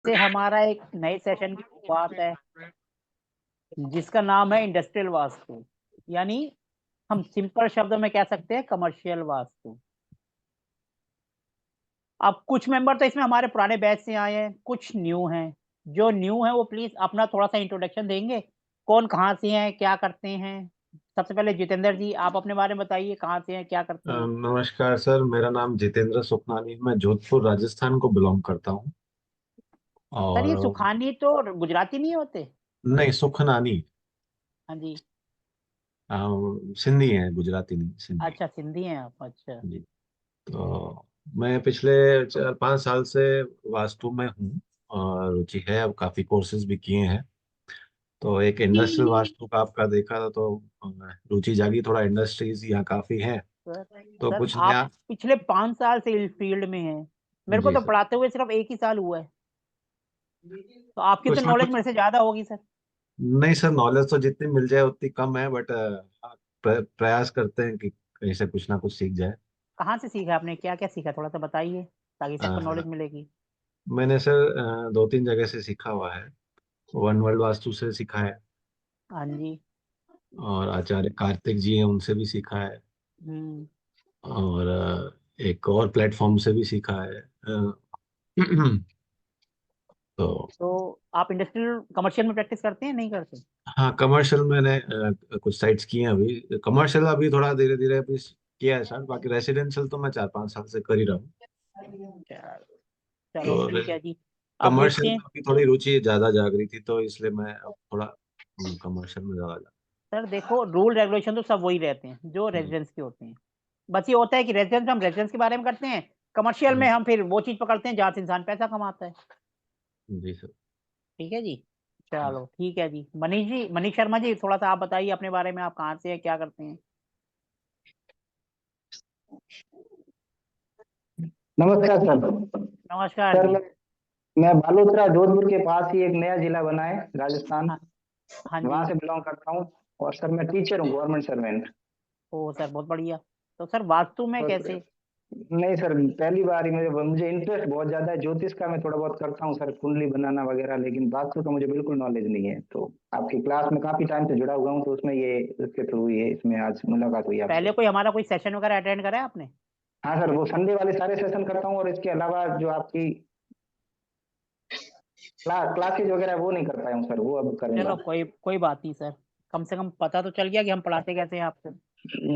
से हमारा एक नए सेशन की शुरुआत है जिसका नाम है इंडस्ट्रियल वास्तु। यानी हम सिंपल शब्दों में कह सकते हैं कमर्शियल वास्तु। अब कुछ मेंबर तो इसमें हमारे पुराने बैच से आए हैं, कुछ न्यू हैं। जो न्यू हैं वो प्लीज अपना थोड़ा सा इंट्रोडक्शन देंगे। कौन कहाँ से हैं, क्या करते हैं। सबसे पहले जितेंद्र जी, आप अपने बारे में बताइए, कहाँ से हैं, क्या करते हैं। नमस्कार सर, मेरा नाम जितेंद्र सुखनानी है। मैं जोधपुर राजस्थान को बिलोंग करता हूँ। सर ये और सुखानी तो गुजराती नहीं होते। नहीं, सुखनानी हाँ जी। सिंधी है, गुजराती नहीं, सिंधी। अच्छा, सिंधी हैं आप, अच्छा। जी। तो मैं पिछले 4-5 साल से वास्तु में हूँ और रुचि है। अब काफी कोर्सेज भी किए हैं। तो एक इंडस्ट्रियल वास्तु का आपका देखा था तो रुचि जागी। थोड़ा इंडस्ट्रीज यहाँ काफी है, सर तो सर कुछ आप नया। पिछले 5 साल से इस फील्ड में हैं। मेरे को जी तो सर। पढ़ाते हुए सिर्फ 1 ही साल हुआ है। तो आपकी तो कुछ ना नॉलेज कुछ। मेरे से ज्यादा होगी सर। नहीं सर, नॉलेज तो जितनी मिल जाए उतनी कम है, बट प्रयास करते हैं कि कहीं से कुछ ना कुछ सीख जाए। कहाँ से सीखा आपने, क्या क्या सीखा, थोड़ा सा बताइए ताकि सबको अ, नॉलेज मिलेगी। मैंने सर 2-3 जगह से सीखा हुआ है। वन वर्ल्ड वास्तु से सीखा है, हाँ जी। और आचार्य कार्तिक जी हैं, उनसे भी सीखा है। हम्म। और एक और प्लेटफॉर्म से भी सीखा है। तो तो आप इंडस्ट्रियल कमर्शियल में प्रैक्टिस करते हैं, नहीं करते। हाँ, कमर्शियल मैंने कुछ साइट्स किए हैं। अभी कमर्शियल अभी थोड़ा धीरे धीरे अभी किया है सर। बाकी रेसिडेंशियल तो मैं 4-5 साल से कर ही रहा हूँ। चलो चलो, तो ठीक है जी। अब कमर्शियल देखते में हैं। अभी थोड़ी रुचि ज्यादा जाग रही थी, तो इसलिए मैं अब थोड़ा कमर्शियल में ज्यादा सर देखो, रूल रेगुलेशन तो सब वही रहते हैं जो जी। रेजिडेंस के होते हैं। बस ये होता है कि रेजिडेंस में हम रेजिडेंस के बारे में करते हैं। कमर्शियल में हम्म, हम फिर वो चीज पकड़ते हैं जहाँ से इंसान पैसा कमाता है। जी सर। ठीक है जी। चलो ठीक है जी। मनीष जी, मनीष शर्मा जी, थोड़ा सा आप बताइए अपने बारे में, आप कहाँ से हैं, क्या करते हैं। नमस्कार सर। नमस्कार सर जी। मैं बालोतरा जोधपुर के पास ही एक नया जिला बना है, राजस्थान। हाँ। हाँ वहां जी। से बिलोंग करता हूँ। और सर मैं टीचर हूँ, गवर्नमेंट सर्वेंट। ओ सर, बहुत बढ़िया। तो सर वास्तु में तो कैसे। नहीं सर, पहली बार ही मुझे इंटरेस्ट बहुत ज्यादा है। ज्योतिष का मैं थोड़ा बहुत करता हूँ सर, कुंडली बनाना वगैरह, लेकिन वास्तु का मुझे बिल्कुल नॉलेज नहीं है। तो आपकी क्लास में काफी टाइम से जुड़ा हुआ हूँ, तो उसमें ये उसके थ्रू हुई है, इसमें आज मुलाकात हुई आपसे। पहले कोई हमारा कोई सेशन वगैरह अटेंड करा है आपने। हाँ सर, वो संडे वाले सारे सेशन करता हूँ, और इसके अलावा जो आपकी क्लासेज वगैरह वो नहीं कर पाया हूँ सर, वो अब चलो करूंगा। कोई कोई बात नहीं सर। कम से कम पता तो चल गया कि हम पढ़ाते कैसे हैं आपको।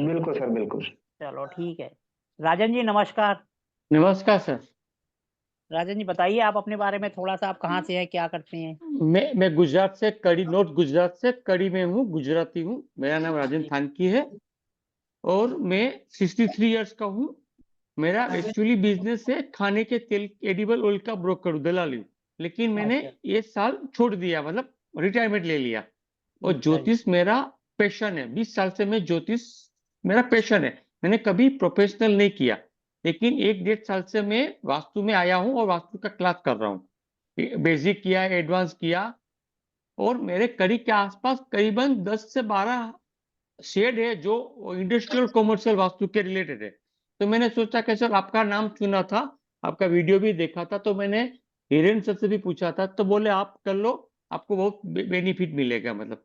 बिल्कुल सर, बिल्कुल। चलो ठीक है। राजन जी नमस्कार। नमस्कार सर। राजन जी बताइए आप अपने बारे में थोड़ा सा, आप कहाँ से हैं, क्या करते हैं। मैं गुजरात से, कड़ी, नॉर्थ गुजरात से कड़ी में हूँ, गुजराती हूँ। मेरा नाम राजन जी। थानकी है और मैं 63 इयर्स का हूँ। मेरा एक्चुअली बिजनेस है खाने के तेल, एडिबल ऑयल का ब्रोकर हूँ, दलाली हूँ। लेकिन मैंने अच्छा। ये साल छोड़ दिया, मतलब रिटायरमेंट ले लिया। और अच्छा जी। ज्योतिष मेरा पैशन है। 20 साल से मैं ज्योतिष, मेरा पैशन है। मैंने कभी प्रोफेशनल नहीं किया, लेकिन 1-1.5 साल से मैं वास्तु में आया हूँ और वास्तु का क्लास कर रहा हूँ। बेसिक किया, एडवांस किया। और मेरे कड़ी के आसपास करीबन 10 से 12 शेड है जो इंडस्ट्रियल कमर्शियल वास्तु के रिलेटेड है। तो मैंने सोचा कि सर आपका नाम चुना था, आपका वीडियो भी देखा था, तो मैंने हिरेन सर से भी पूछा था, तो बोले आप कर लो, आपको बहुत बेनिफिट मिलेगा, मतलब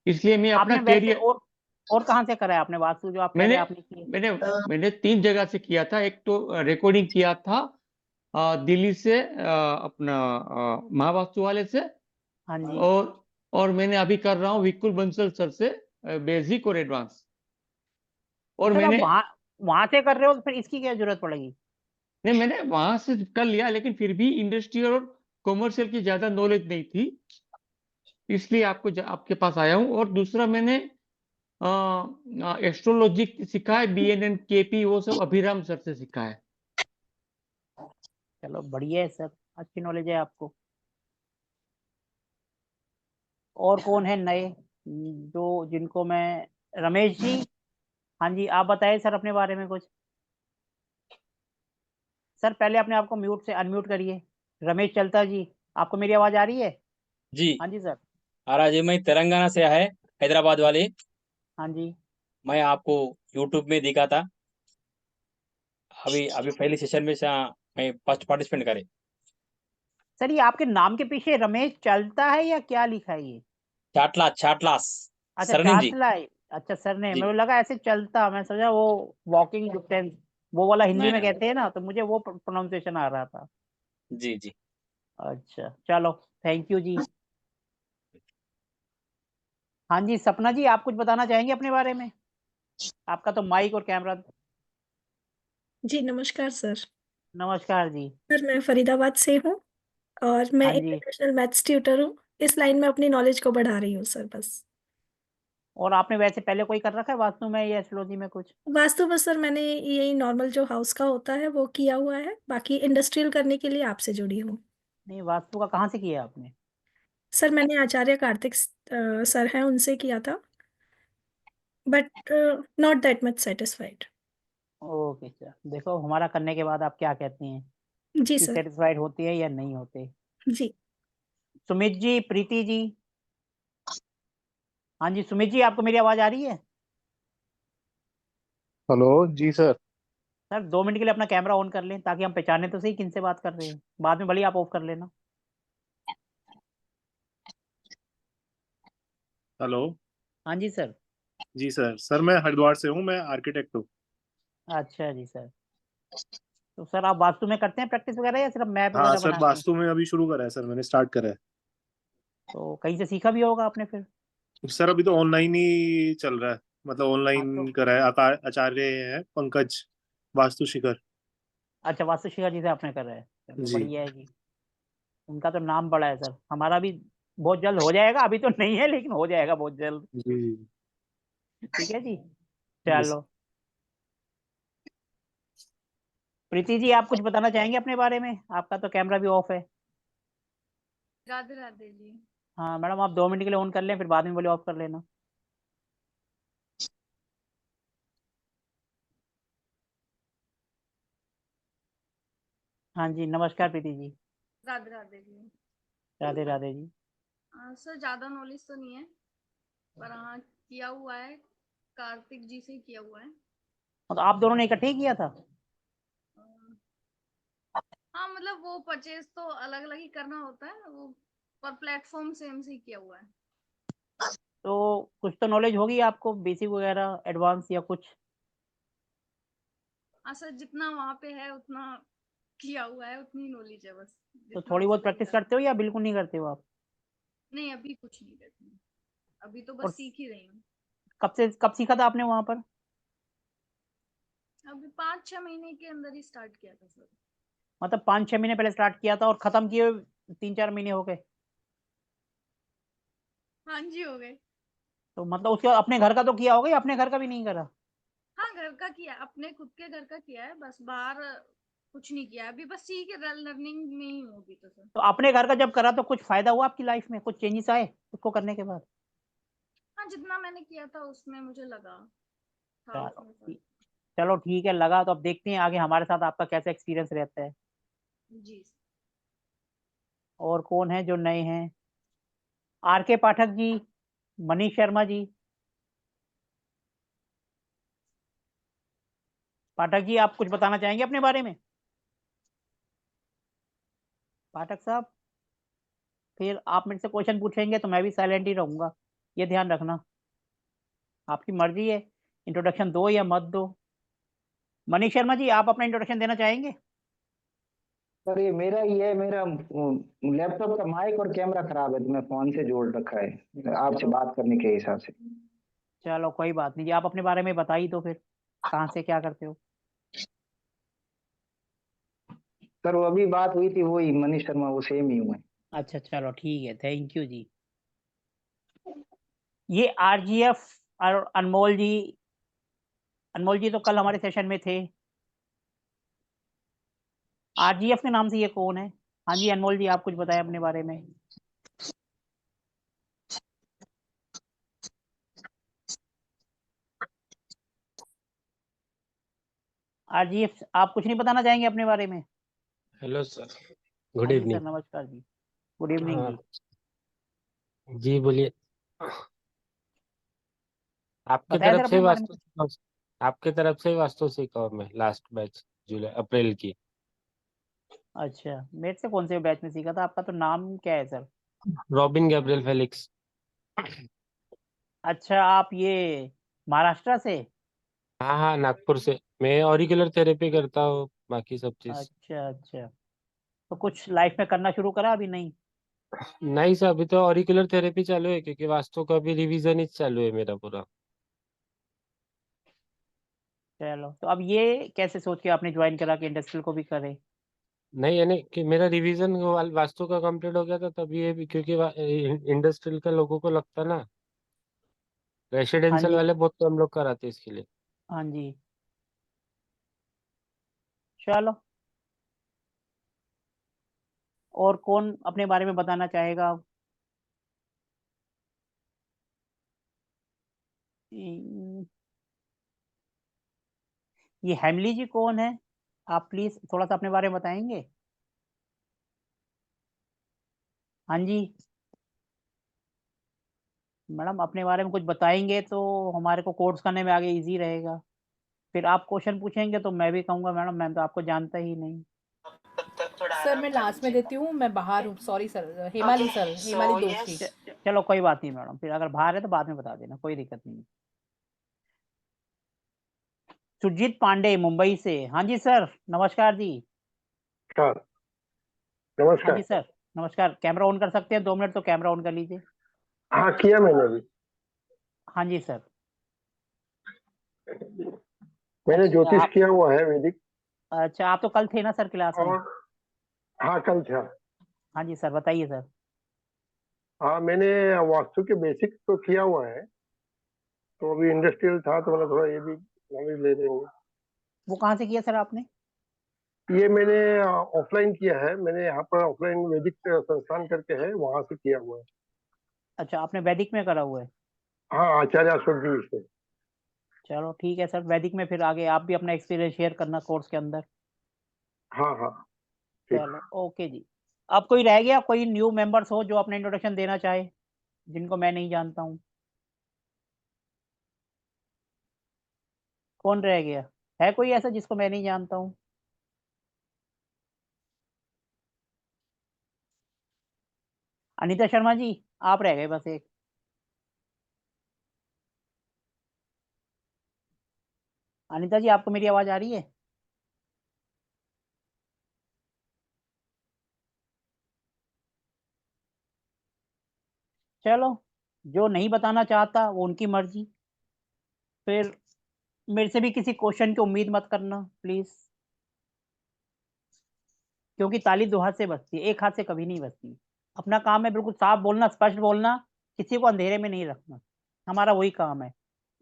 इसलिए मैं अपना आपने वैसे कैरियर। और कहाँ से करा है आपने वास्तु, जो आप कह रहे मैंने हैं आपने किए। मैंने मैंने 3 जगह से किया था। एक तो रिकॉर्डिंग किया था दिल्ली से, अपना महावास्तु वाले से। हाँ जी। और मैंने अभी कर रहा हूँ विकुल बंसल सर से, बेसिक और एडवांस। तो और सर आप मैंने, वहाँ वहाँ से कर रहे हो तो फिर इसकी क्या जरूरत पड़ेगी। नहीं, मैंने वहां से कर लिया, लेकिन फिर भी इंडस्ट्रियल और कमर्शियल की ज्यादा नॉलेज नहीं थी, इसलिए आपके पास आया हूँ। और दूसरा मैंने एस्ट्रोलॉजी सीखा है, BNN KP, वो सब अभिराम सर से सीखा है। चलो बढ़िया है सर, अच्छी नॉलेज है आपको। और कौन है नए जो जिनको मैं। रमेश जी। हाँ जी, आप बताइए सर अपने बारे में कुछ। सर पहले अपने आप को म्यूट से अनम्यूट करिए। रमेश चलता जी, आपको मेरी आवाज आ रही है। जी। हाँ जी सर। महाराज, मैं तेलंगाना से है, हैदराबाद वाले। हाँ जी। मैं आपको यूट्यूब में देखा था। अभी अभी पहले सेशन में मैं फर्स्ट पार्टिसिपेंट करे। सर ये आपके नाम के पीछे रमेश चलता है या क्या लिखा है ये? छाटलास अच्छा सरनेम जी। चाटला है। अच्छा सर ने जी मेरे को लगा ऐसे चलता, मैं समझा वो वॉकिंग डिस्टेंस वो वाला हिंदी नहीं में नहीं कहते हैं ना, तो मुझे वो प्रोनाउंसिएशन आ रहा था। जी जी। अच्छा चलो, थैंक यू जी। हाँ जी सपना जी, आप कुछ बताना चाहेंगे अपने बारे में? आपका तो माइक और कैमरा। जी, नमस्कार सर। नमस्कार जी। सर, मैं फरीदाबाद से हूँ और मैं हाँ जी, इंटरनेशनल मैथ्स ट्यूटर हूँ। इस लाइन में अपनी नॉलेज को बढ़ा रही हूँ सर बस। और आपने वैसे पहले कोई कर रखा है वास्तु में या एस्ट्रोलॉजी में कुछ? वास्तु में सर मैंने यही नॉर्मल जो हाउस का होता है वो किया हुआ है, बाकी इंडस्ट्रियल करने के लिए आपसे जुड़ी हूँ। नहीं, वास्तु का कहाँ से किया आपने? सर मैंने आचार्य कार्तिक सर हैं उनसे किया था, but not that much satisfied. Okay sir, देखो हमारा करने के बाद आप क्या कहती हैं जी कि सर। सेटिस्फाइड होती है या नहीं होते? जी। सुमित जी, प्रीति जी। हाँ जी सुमित जी, आपको मेरी आवाज आ रही है? हेलो जी सर। सर 2 मिनट के लिए अपना कैमरा ऑन कर लें ताकि हम पहचाने तो सही किन से बात कर रहे हैं, बाद में भले ही आप ऑफ कर लेना। हेलो हाँ जी सर। जी सर। सर मैं हरिद्वार से हूँ, मैं आर्किटेक्ट हूँ। अच्छा जी सर। तो सर आप वास्तु में करते हैं प्रैक्टिस वगैरह या सिर्फ मैप हाँ वगैरह सर, बनाते हैं? वास्तु में अभी शुरू करा है सर, मैंने स्टार्ट करा है। तो कहीं से सीखा भी होगा आपने फिर? सर अभी तो ऑनलाइन ही चल रहा है, मतलब हाँ तो ऑनलाइन करा है। आचार्य हैं पंकज वास्तु शिखर। अच्छा, वास्तु शिखा जी से आपने कर रहे हैं, चलो जी बढ़िया है जी। उनका तो नाम बड़ा है सर, हमारा भी बहुत जल्द हो जाएगा, अभी तो नहीं है लेकिन हो जाएगा बहुत जल्द। जी। ठीक है जी। यस। चलो, प्रीति जी आप कुछ बताना चाहेंगे अपने बारे में? आपका तो कैमरा भी ऑफ है। राधे राधे जी। हाँ मैडम, आप 2 मिनट के लिए ऑन कर लें, फिर बाद में बोले ऑफ कर लेना। हाँ जी, नमस्कार प्रीति जी। राधे राधे जी। राधे राधे जी। सर ज्यादा नॉलेज तो नहीं है, पर हाँ किया हुआ है, कार्तिक जी से किया हुआ है। तो आप दोनों ने इकट्ठे ही किया था? अ, हाँ मतलब वो परचेज तो अलग अलग ही करना होता है वो, पर प्लेटफॉर्म सेम से ही किया हुआ है। तो कुछ तो नॉलेज होगी आपको, बेसिक वगैरह एडवांस या कुछ? हाँ सर, जितना वहां पे है उतना किया हुआ है, उतनी नॉलेज है बस, तो जितना थोड़ी हो बहुत सके प्रैक्टिस कर रही करते हो हूँ। या बिल्कुल नहीं करते हो आप? नहीं अभी कुछ नहीं करती हूँ, अभी तो और बस सीख ही रही हूँ। कब सीखा था आपने वहां पर? अभी 5-6 महीने के अंदर ही स्टार्ट किया था सर। मतलब 5-6 महीने पहले स्टार्ट किया था और खत्म किए 3-4 महीने हो गए? हाँ जी हो गए। तो मतलब उसके बाद अपने घर का तो किया होगा या अपने घर का भी नहीं करा? हाँ घर का किया, अपने खुद के घर का किया है, बस बाहर कुछ नहीं किया अभी, बस सीख लर्निंग में ही हूँ अभी तो सर। तो अपने घर का जब करा तो कुछ फायदा हुआ आपकी लाइफ में, कुछ चेंजेस आए उसको करने के बाद? हाँ जितना मैंने किया था उसमें मुझे लगा था चलो उसमें फर्क। चलो ठीक है, लगा तो अब देखते हैं आगे हमारे साथ आपका कैसा एक्सपीरियंस रहता है। जी और कौन है जो नए हैं? आर के पाठक जी, मनीष शर्मा जी। पाठक जी आप कुछ बताना चाहेंगे अपने बारे में? पाठक साहब, फिर आप मेरे से क्वेश्चन पूछेंगे तो मैं भी साइलेंट ही रहूंगा, ये ध्यान रखना। आपकी मर्जी है, इंट्रोडक्शन दो या मत दो। मनीष शर्मा जी आप अपना इंट्रोडक्शन देना चाहेंगे? सर ये मेरा ही है, मेरा लैपटॉप का माइक और कैमरा खराब है तो मैं फोन से जोड़ रखा है आपसे चलो बात करने के हिसाब से। चलो कोई बात नहीं जी, आप अपने बारे में बताइए तो फिर, कहाँ से क्या करते हो? सर वो अभी बात हुई थी, वही मनीष शर्मा, वो सेम ही हूँ मैं। अच्छा चलो ठीक है, थैंक यू जी। ये आरजीएफ और अनमोल जी तो कल हमारे सेशन में थे। आरजीएफ के नाम से ये कौन है? हाँ जी अनमोल जी आप कुछ बताएं अपने बारे में। आरजीएफ आप कुछ नहीं बताना चाहेंगे अपने बारे में? हेलो सर, गुड हाँ जी सर, इवनिंग। नमस्कार जी। गुड इवनिंग हाँ जी। जी बोलिए। आपके बताया सर तरफ से अपने बारे में। आपके तरफ से वास्तु सीखा हूँ मैं लास्ट बैच जुलाई अप्रैल की। अच्छा, मेरे से कौन से बैच में सीखा था? आपका तो नाम क्या है सर? Robin Gabriel Felix. अच्छा, आप ये महाराष्ट्र से? हाँ हाँ, नागपुर से। मैं ऑरिकुलर थेरेपी करता हूँ, बाकी सब चीज। अच्छा अच्छा, तो कुछ लाइफ में करना शुरू करा अभी नहीं? नहीं सर, अभी तो ऑरिकुलर थेरेपी चालू है, क्योंकि वास्तु का भी रिवीजन ही चालू है मेरा पूरा। चलो, तो अब ये कैसे सोच के आपने ज्वाइन करा कि इंडस्ट्रियल को भी करे? नहीं, यानी कि मेरा रिवीजन वास्तु का कंप्लीट हो गया था, तब ये भी क्योंकि इंडस्ट्रियल का लोगों को लगता ना, हाँ रेसिडेंशियल जी, वाले बहुत कम लोग कराते हैं इसके लिए। हाँ जी। चलो, और कौन अपने बारे में बताना चाहेगा? हम्म, ये हेमली जी कौन है? आप प्लीज थोड़ा सा अपने बारे में बताएंगे? हाँ जी, मैडम अपने बारे में कुछ बताएंगे तो हमारे को कोर्स करने में आगे इजी रहेगा। फिर आप क्वेश्चन पूछेंगे तो मैं भी कहूँगा मैडम मैं तो आपको जानता ही नहीं। सर मैं लास्ट में देती हूँ, मैं बाहर हूँ, sorry sir. Hemali sir, Hemali दोषी। चलो कोई बात नहीं मैडम, फिर अगर बाहर है तो बाद में बता देना, कोई दिक्कत नहीं। सुरजीत पांडे मुंबई से। हाँ जी सर, नमस्कार जी। हाँ नमस्कार। जी सर, नमस्कार। कैमरा ऑन कर सकते हैं? 2 मिनट तो कैमरा ऑन कर लीजिए। हाँ, किया मैंने अभी। हाँ जी सर। मैंने अच्छा ज्योतिष आप किया हुआ है, वैदिक। अच्छा, आप तो कल थे ना सर क्लास में? और हाँ, कल था। हाँ जी सर, बताइए सर। हाँ, मैंने वास्तु के बेसिक तो किया हुआ है, तो अभी इंडस्ट्रियल था तो मैंने थोड़ा ये भी नॉलेज ले रहे हूँ। वो कहाँ से किया सर आपने? ये मैंने ऑफलाइन किया है, मैंने यहाँ पर ऑफलाइन वैदिक संस्थान करके है, वहां से किया हुआ है। अच्छा, आपने वैदिक में करा हुआ है? हाँ, आचार्य अशोक जी से। चलो ठीक है सर, वैदिक में फिर आगे आप भी अपना एक्सपीरियंस शेयर करना कोर्स के अंदर। हाँ हाँ, ठीक। चलो ओके जी। अब कोई रह गया, कोई न्यू मेंबर्स हो जो अपना इंट्रोडक्शन देना चाहे, जिनको मैं नहीं जानता हूँ? कौन रह गया? है कोई ऐसा जिसको मैं नहीं जानता हूँ? अनीता शर्मा जी, आप रह गए बस एक। अनीता जी, आपको मेरी आवाज आ रही है? चलो, जो नहीं बताना चाहता वो उनकी मर्जी। फिर मेरे से भी किसी क्वेश्चन की उम्मीद मत करना प्लीज, क्योंकि ताली 2 हाथ से बजती है, 1 हाथ से कभी नहीं बजती। अपना काम है बिल्कुल साफ बोलना, स्पष्ट बोलना, किसी को अंधेरे में नहीं रखना। हमारा वही काम है।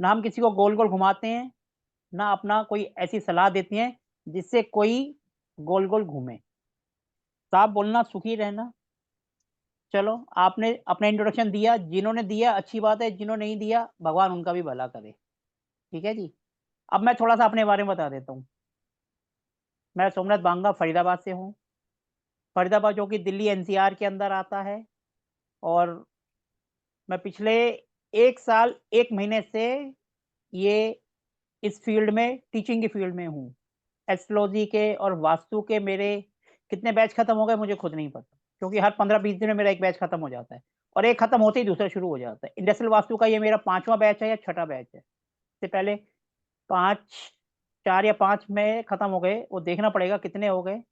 ना हम किसी को गोल-गोल घुमाते हैं, ना अपना कोई ऐसी सलाह देते हैं जिससे कोई गोल-गोल घूमे। साफ बोलना, सुखी रहना। चलो, आपने अपना इंट्रोडक्शन दिया, जिन्होंने दिया अच्छी बात है, जिन्होंने नहीं दिया भगवान उनका भी भला करे। ठीक है जी? अब मैं थोड़ा-सा अपने बारे में बता देता हूँ। मैं सोमनाथ बांगा फरीदाबाद से हूँ। फरीदाबाद जो कि दिल्ली एनसीआर के अंदर आता है, और मैं पिछले 1 साल 1 महीने से ये इस फ़ील्ड में, टीचिंग की फ़ील्ड में हूँ। एस्ट्रोलॉजी के और वास्तु के मेरे कितने बैच खत्म हो गए मुझे खुद नहीं पता, क्योंकि हर 15-20 दिन में मेरा 1 बैच खत्म हो जाता है, और एक खत्म होते ही दूसरा शुरू हो जाता है। इंडस्ट्रियल वास्तु का ये मेरा 5वां बैच है या 6ठा बैच है। इससे पहले 5 4 या 5 में खत्म हो गए, वो देखना पड़ेगा कितने हो गए।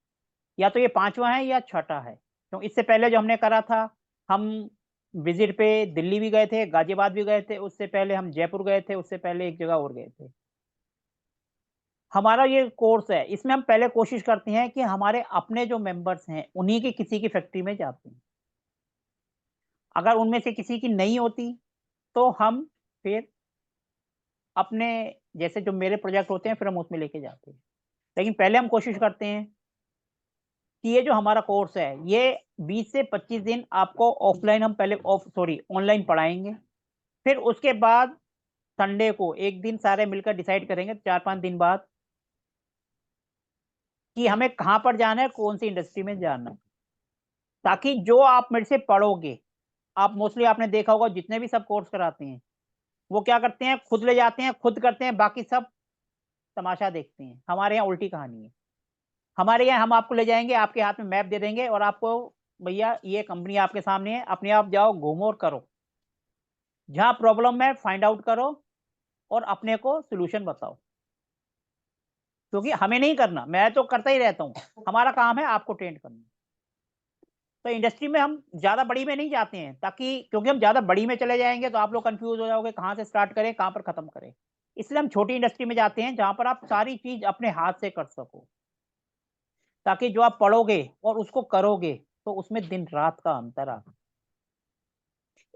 या तो ये 5वां है या 6ठा है। तो इससे पहले जो हमने करा था, हम विज़िट पे दिल्ली भी गए थे, गाज़ियाबाद भी गए थे, उससे पहले हम जयपुर गए थे, उससे पहले एक जगह और गए थे। हमारा ये कोर्स है, इसमें हम पहले कोशिश करते हैं कि हमारे अपने जो मेंबर्स हैं, उन्हीं की किसी की फैक्ट्री में जाते हैं। अगर उनमें से किसी की नहीं होती, तो हम फिर अपने, जैसे जो मेरे प्रोजेक्ट होते हैं, फिर हम उसमें लेके जाते हैं। लेकिन पहले हम कोशिश करते हैं कि ये जो हमारा कोर्स है, ये 20 से 25 दिन आपको ऑफलाइन हम पहले ऑनलाइन पढ़ाएँगे। फिर उसके बाद संडे को 1 दिन सारे मिलकर डिसाइड करेंगे 4-5 दिन बाद कि हमें कहाँ पर जाना है, कौन-सी इंडस्ट्री में जाना है। ताकि जो आप मेरे से पढ़ोगे, आप मोस्टली आपने देखा होगा जितने भी सब कोर्स कराते हैं, वो क्या करते हैं, खुद ले जाते हैं, खुद करते हैं, बाकी सब तमाशा देखते हैं। हमारे यहाँ उल्टी कहानी है। हमारे यहाँ हम आपको ले जाएंगे, आपके हाथ में मैप दे देंगे और आपको भैया ये कंपनी आपके सामने है, अपने आप जाओ, घूमो और करो, जहां प्रॉब्लम है फाइंड आउट करो और अपने को सोल्यूशन बताओ। क्योंकि हमें नहीं करना, मैं तो करता ही रहता हूँ, हमारा काम है आपको ट्रेन करना। तो इंडस्ट्री में हम ज्यादा बड़ी में नहीं जाते हैं, ताकि क्योंकि हम ज्यादा बड़ी में चले जाएंगे तो आप लोग कंफ्यूज हो जाओगे कहाँ से स्टार्ट करें कहाँ पर खत्म करें। इसलिए हम छोटी इंडस्ट्री में जाते हैं जहां पर आप सारी चीज अपने हाथ से कर सको, ताकि जो आप पढ़ोगे और उसको करोगे तो उसमें दिन रात का अंतर आ।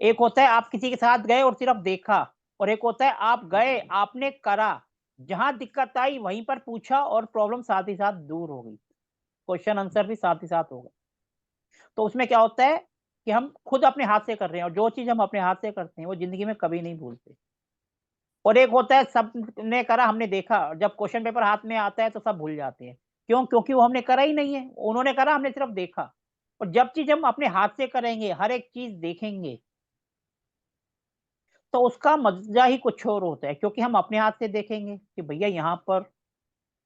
एक होता है आप किसी के साथ गए और सिर्फ देखा, और एक होता है आप गए, आपने करा, जहां दिक्कत आई वहीं पर पूछा और प्रॉब्लम साथ ही साथ दूर हो गई, क्वेश्चन आंसर भी साथ ही साथ होगा। तो उसमें क्या होता है कि हम खुद अपने हाथ से कर रहे हैं, और जो चीज हम अपने हाथ से करते हैं वो जिंदगी में कभी नहीं भूलते। और एक होता है सबने करा, हमने देखा, जब क्वेश्चन पेपर हाथ में आता है तो सब भूल जाते हैं। क्यों? क्योंकि वो हमने करा ही नहीं है, उन्होंने करा, हमने सिर्फ देखा। और जब चीज हम अपने हाथ से करेंगे, हर एक चीज देखेंगे, तो उसका मजा ही कुछ और होता है। क्योंकि हम अपने हाथ से देखेंगे कि भैया यहाँ पर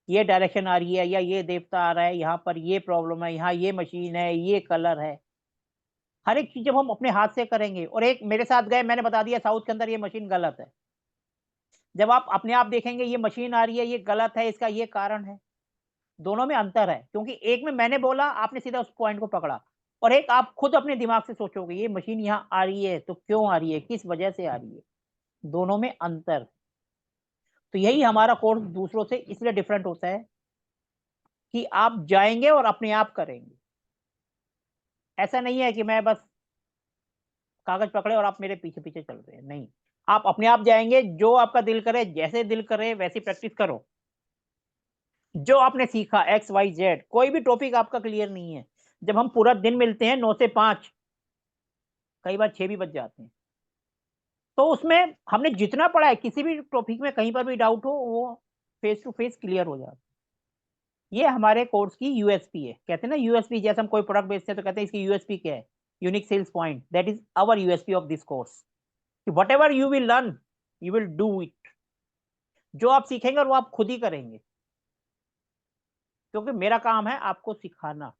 ये डायरेक्शन आ रही है, या ये देवता आ रहा है, यहाँ पर ये प्रॉब्लम है, यहाँ ये मशीन है, ये कलर है। हर एक चीज जब हम अपने हाथ से करेंगे, और एक मेरे साथ गए, मैंने बता दिया साउथ के अंदर ये मशीन गलत है, जब आप अपने आप देखेंगे ये मशीन आ रही है, ये गलत है, इसका ये कारण है, दोनों में अंतर है। क्योंकि एक में मैंने बोला, आपने सीधा उस पॉइंट को पकड़ा, और एक आप खुद अपने दिमाग से सोचोगे ये मशीन यहाँ आ रही है तो क्यों आ रही है, किस वजह से आ रही है, दोनों में अंतर। तो यही हमारा कोर्स दूसरों से इसलिए डिफरेंट होता है कि आप जाएंगे और अपने आप करेंगे। ऐसा नहीं है कि मैं बस कागज पकड़े और आप मेरे पीछे पीछे चल रहे हैं, नहीं, आप अपने आप जाएंगे, जो आपका दिल करे, जैसे दिल करे वैसी प्रैक्टिस करो। जो आपने सीखा XYZ, कोई भी टॉपिक आपका क्लियर नहीं है, जब हम पूरा दिन मिलते हैं 9 से 5, कई बार 6 भी बज जाते हैं, तो उसमें हमने जितना पढ़ा है, किसी भी टॉपिक में कहीं पर भी डाउट हो, वो फेस टू फेस क्लियर हो जाता है। ये हमारे कोर्स की यूएसपी है। कहते हैं ना यूएसपी, जैसे हम कोई प्रोडक्ट बेचते हैं तो कहते हैं इसकी यूएसपी क्या है, unique sales point. That is our USP of this course. Whatever you will learn, you will do it. जो आप सीखेंगे और वो आप खुद ही करेंगे, क्योंकि मेरा काम है आपको सिखाना।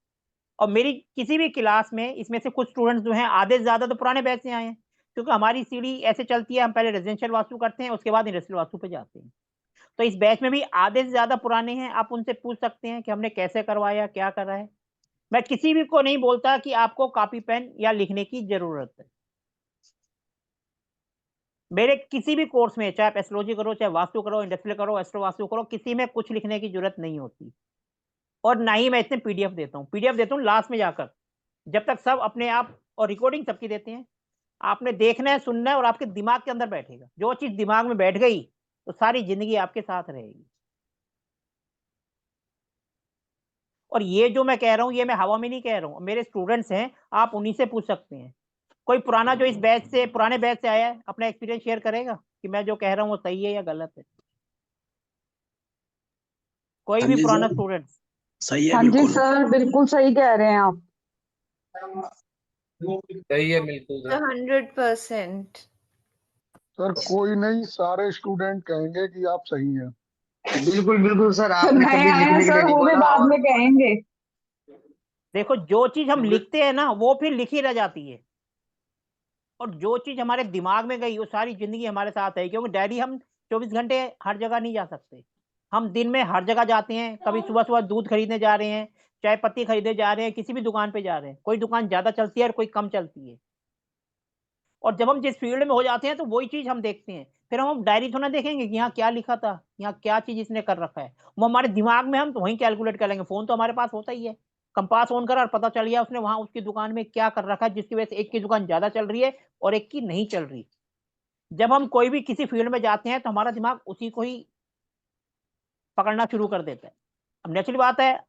और मेरी किसी भी क्लास में, इसमें से कुछ स्टूडेंट्स जो हैं, आधे से ज्यादा तो पुराने बैच से आए हैं, क्योंकि हमारी सीढ़ी ऐसे चलती है, हम पहले रेजिडेंशियल वास्तु करते हैं, उसके बाद इंडस्ट्रियल वास्तु पे जाते हैं। तो इस बैच में भी आधे से ज्यादा पुराने हैं, आप उनसे पूछ सकते हैं कि हमने कैसे करवाया, क्या करा है। मैं किसी भी को नहीं बोलता कि आपको कॉपी पेन या लिखने की जरूरत है। मेरे किसी भी कोर्स में, चाहे आप एस्ट्रोलॉजी करो, चाहे वास्तु करो, इंडस्ट्रियल करो, एस्ट्रो वास्तु करो, किसी में कुछ लिखने की जरूरत नहीं होती। और ना ही मैं इतने पीडीएफ देता हूँ, पीडीएफ देता हूँ लास्ट में जाकर, जब तक सब अपने आप, और रिकॉर्डिंग सबकी देते हैं। आपने देखना है, सुनना है, और आपके दिमाग के अंदर बैठेगा। जो चीज दिमाग में बैठ गई तो सारी जिंदगी आपके साथ रहेगी। और ये जो मैं कह रहा हूँ, ये मैं हवा में नहीं कह रहा हूँ, मेरे स्टूडेंट्स हैं, आप उन्हीं से पूछ सकते हैं। कोई पुराना जो इस बैच से, पुराने बैच से आया है, अपना एक्सपीरियंस शेयर करेगा कि मैं जो कह रहा हूँ वो सही है या गलत है। कोई भी पुराना स्टूडेंट? सही है हाँ जी बिल्कुल। सर, बिल्कुल सही कह रहे हैं आप। सही है बिल्कुल सर। 100%। सर कोई नहीं, सारे स्टूडेंट कहेंगे कि आप सही हैं। बिल्कुल बिल्कुल सर, सर आपने नए कभी आए हैं लिखने के लिए सर, नहीं वो भी बोला। बाद और में कहेंगे। देखो, जो चीज हम लिखते हैं ना, वो फिर लिखी रह जाती है, और जो चीज हमारे दिमाग में गई वो सारी जिंदगी हमारे साथ है। क्योंकि डायरी हम 24 घंटे हर जगह नहीं जा सकते। हम दिन में हर जगह जाते हैं, कभी सुबह सुबह दूध खरीदने जा रहे हैं, चाय पत्ती खरीदने जा रहे हैं, किसी भी दुकान पे जा रहे हैं, कोई दुकान ज्यादा चलती है और कोई कम चलती है। और जब हम जिस फील्ड में हो जाते हैं तो वही चीज हम देखते हैं। फिर हम डायरी थोड़ा देखेंगे कि यहाँ क्या लिखा था, यहाँ क्या चीज इसने कर रखा है, वो हमारे दिमाग में, हम तो वहीं कैलकुलेट कर लेंगे। फोन तो हमारे पास होता ही है, कंपास ऑन करा और पता चल गया उसने वहां उसकी दुकान में क्या कर रखा है, जिसकी वजह से एक की दुकान ज्यादा चल रही है और एक की नहीं चल रही। जब हम कोई भी किसी फील्ड में जाते हैं तो हमारा दिमाग उसी को ही पकड़ना शुरू कर देता है। अब नेचुरल बात है,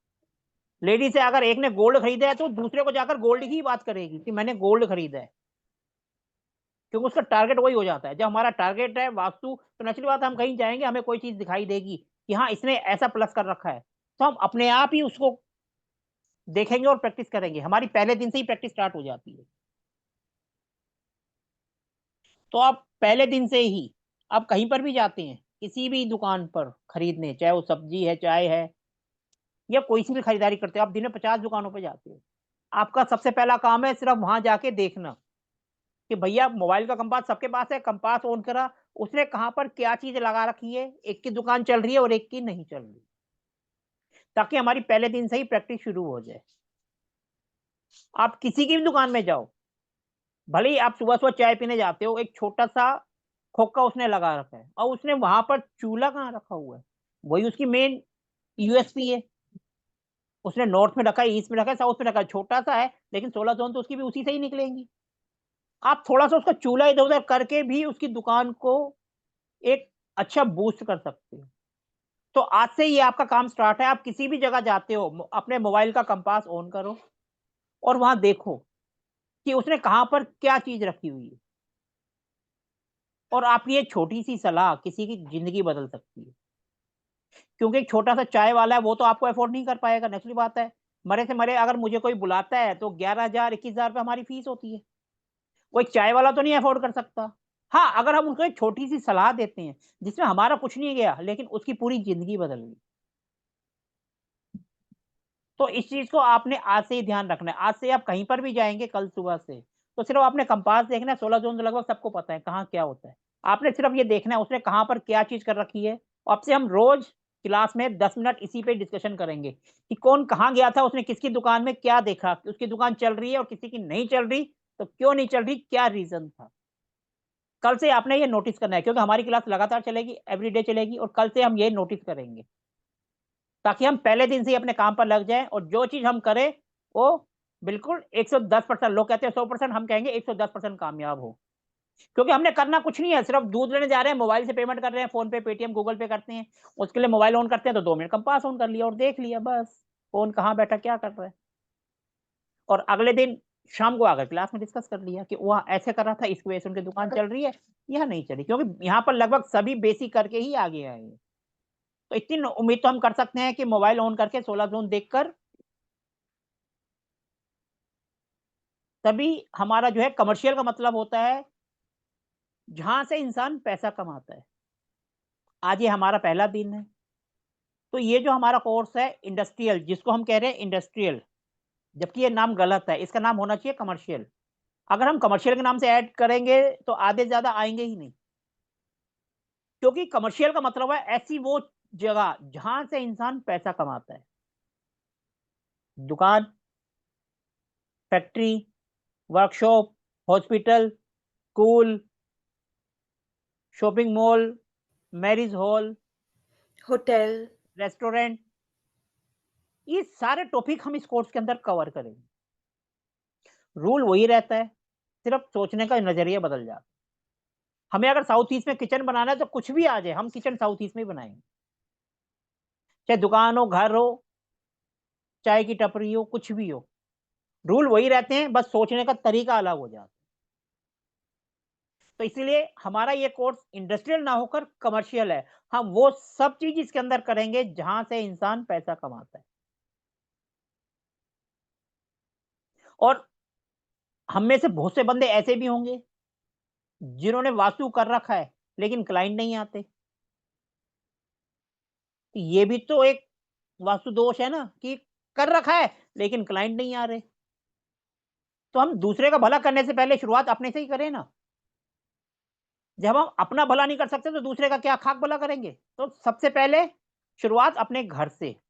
लेडीज से अगर एक ने गोल्ड खरीदा है तो दूसरे को जाकर गोल्ड की बात करेगी कि मैंने गोल्ड खरीदा है, क्योंकि उसका टारगेट वही हो जाता है। जब हमारा टारगेट है वास्तु, तो नेचुरल बात है हम कहीं जाएंगे, हमें कोई चीज दिखाई देगी कि हाँ इसने ऐसा प्लस कर रखा है, तो हम अपने आप ही उसको देखेंगे और प्रैक्टिस करेंगे। हमारी पहले दिन से ही प्रैक्टिस स्टार्ट हो जाती है। तो आप पहले दिन से ही, आप कहीं पर भी जाते हैं, किसी भी दुकान पर खरीदने, चाहे वो सब्जी है, चाय है, या कोई सी भी खरीदारी करते हो, आप दिन में 50 दुकानों पे जाते हो, आपका सबसे पहला काम है सिर्फ वहां जाके देखना कि भैया मोबाइल का कंपास सबके पास है, कंपास ऑन करा, उसने कहां पर क्या चीज लगा रखी है, एक की दुकान चल रही है और एक की नहीं चल रही, ताकि हमारी पहले दिन से ही प्रैक्टिस शुरू हो जाए। आप किसी की भी दुकान में जाओ, भले ही आप सुबह सुबह चाय पीने जाते हो, एक छोटा सा खोखा उसने लगा रखा है और उसने वहां पर चूल्हा कहाँ रखा हुआ है, वही उसकी मेन यूएसपी है। उसने नॉर्थ में रखा है, ईस्ट में रखा है, साउथ में रखा है, छोटा सा है लेकिन 16 जोन तो उसकी भी उसी से ही निकलेंगी। आप थोड़ा सा उसका चूल्हा इधर उधर करके भी उसकी दुकान को एक अच्छा बूस्ट कर सकते हो। तो आज से ये आपका काम स्टार्ट है। आप किसी भी जगह जाते हो, अपने मोबाइल का कंपास ऑन करो और वहां देखो कि उसने कहां पर क्या चीज रखी हुई है। और आपकी एक छोटी सी सलाह किसी की जिंदगी बदल सकती है, क्योंकि एक छोटा सा चाय वाला है वो तो आपको अफोर्ड नहीं कर पाएगा, नेचुरल बात है। मरे से मरे अगर मुझे कोई बुलाता है तो 11,000 21,000 रुपये हमारी फीस होती है, वो एक चाय वाला तो नहीं अफोर्ड कर सकता। हाँ, अगर हम उसको एक छोटी सी सलाह देते हैं जिसमें हमारा कुछ नहीं गया लेकिन उसकी पूरी जिंदगी बदल गई, तो इस चीज को आपने आज से ही ध्यान रखना है। आज से आप कहीं पर भी जाएंगे कल सुबह से, तो सिर्फ आपने कंपास देखना है। 16 जोन तो लगभग सबको पता है कहाँ क्या होता है। आपने सिर्फ ये देखना है उसने कहाँ पर क्या चीज कर रखी है। अब से हम रोज क्लास में 10 मिनट इसी पे डिस्कशन करेंगे कि कौन कहाँ गया था, उसने किसकी दुकान में क्या देखा, उसकी दुकान चल रही है और किसी की नहीं चल रही, तो क्यों नहीं चल रही, क्या रीजन था। कल से आपने ये नोटिस करना है, क्योंकि हमारी क्लास लगातार चलेगी, एवरीडे चलेगी, और कल से हम ये नोटिस करेंगे ताकि हम पहले दिन से ही अपने काम पर लग जाएं और जो चीज हम करें वो बिल्कुल 110%, लोग कहते हैं 100%, हम कहेंगे 110% कामयाब हो। क्योंकि हमने करना कुछ नहीं है, सिर्फ दूध लेने जा रहे हैं, मोबाइल से पेमेंट कर रहे हैं, फोन पे, पेटीएम, गूगल पे करते हैं। उसके लिए मोबाइल ऑन करते हैं तो 2 मिनट कंपास ऑन कर लिया और देख लिया, बस कौन कहाँ बैठा क्या कर रहा है। और अगले दिन शाम को आकर क्लास में डिस्कस कर लिया कि वह ऐसे कर रहा था, इस वजह से उनकी दुकान चल रही है या नहीं चली, क्योंकि यहाँ पर लगभग सभी बेसिक करके ही आगे आए हैं। तो इतनी उम्मीद तो हम कर सकते हैं कि मोबाइल ऑन करके 16 जोन देखकर तभी हमारा जो है कमर्शियल का मतलब होता है जहां से इंसान पैसा कमाता है। आज ये हमारा पहला दिन है, तो ये जो हमारा कोर्स है इंडस्ट्रियल, जिसको हम कह रहे हैं इंडस्ट्रियल, जबकि ये नाम गलत है, इसका नाम होना चाहिए कमर्शियल। अगर हम कमर्शियल के नाम से ऐड करेंगे तो आधे ज्यादा आएंगे ही नहीं, क्योंकि कमर्शियल का मतलब है ऐसी वो जगह जहां से इंसान पैसा कमाता है। दुकान, factory, workshop, hospital, school, shopping mall, marriage hall, hotel, restaurant, ये सारे टॉपिक हम इस कोर्स के अंदर कवर करेंगे। रूल वही रहता है, सिर्फ सोचने का नजरिया बदल जाता है। हमें अगर साउथ ईस्ट में किचन बनाना है तो कुछ भी आ जाए, हम किचन साउथ ईस्ट में ही बनाएंगे, चाहे दुकान हो, घर हो, चाय की टपरी हो, कुछ भी हो, रूल वही रहते हैं, बस सोचने का तरीका अलग हो जाता है। तो इसीलिए हमारा ये कोर्स इंडस्ट्रियल ना होकर कमर्शियल है। हम वो सब चीज इसके अंदर करेंगे जहां से इंसान पैसा कमाता है। और हम में से बहुत से बंदे ऐसे भी होंगे जिन्होंने वास्तु कर रखा है लेकिन क्लाइंट नहीं आते। तो ये भी तो एक वास्तु दोष है ना, कि कर रखा है लेकिन क्लाइंट नहीं आ रहे। तो हम दूसरे का भला करने से पहले शुरुआत अपने से ही करें ना। जब हम अपना भला नहीं कर सकते तो दूसरे का क्या खाक भला करेंगे। तो सबसे पहले शुरुआत अपने घर से,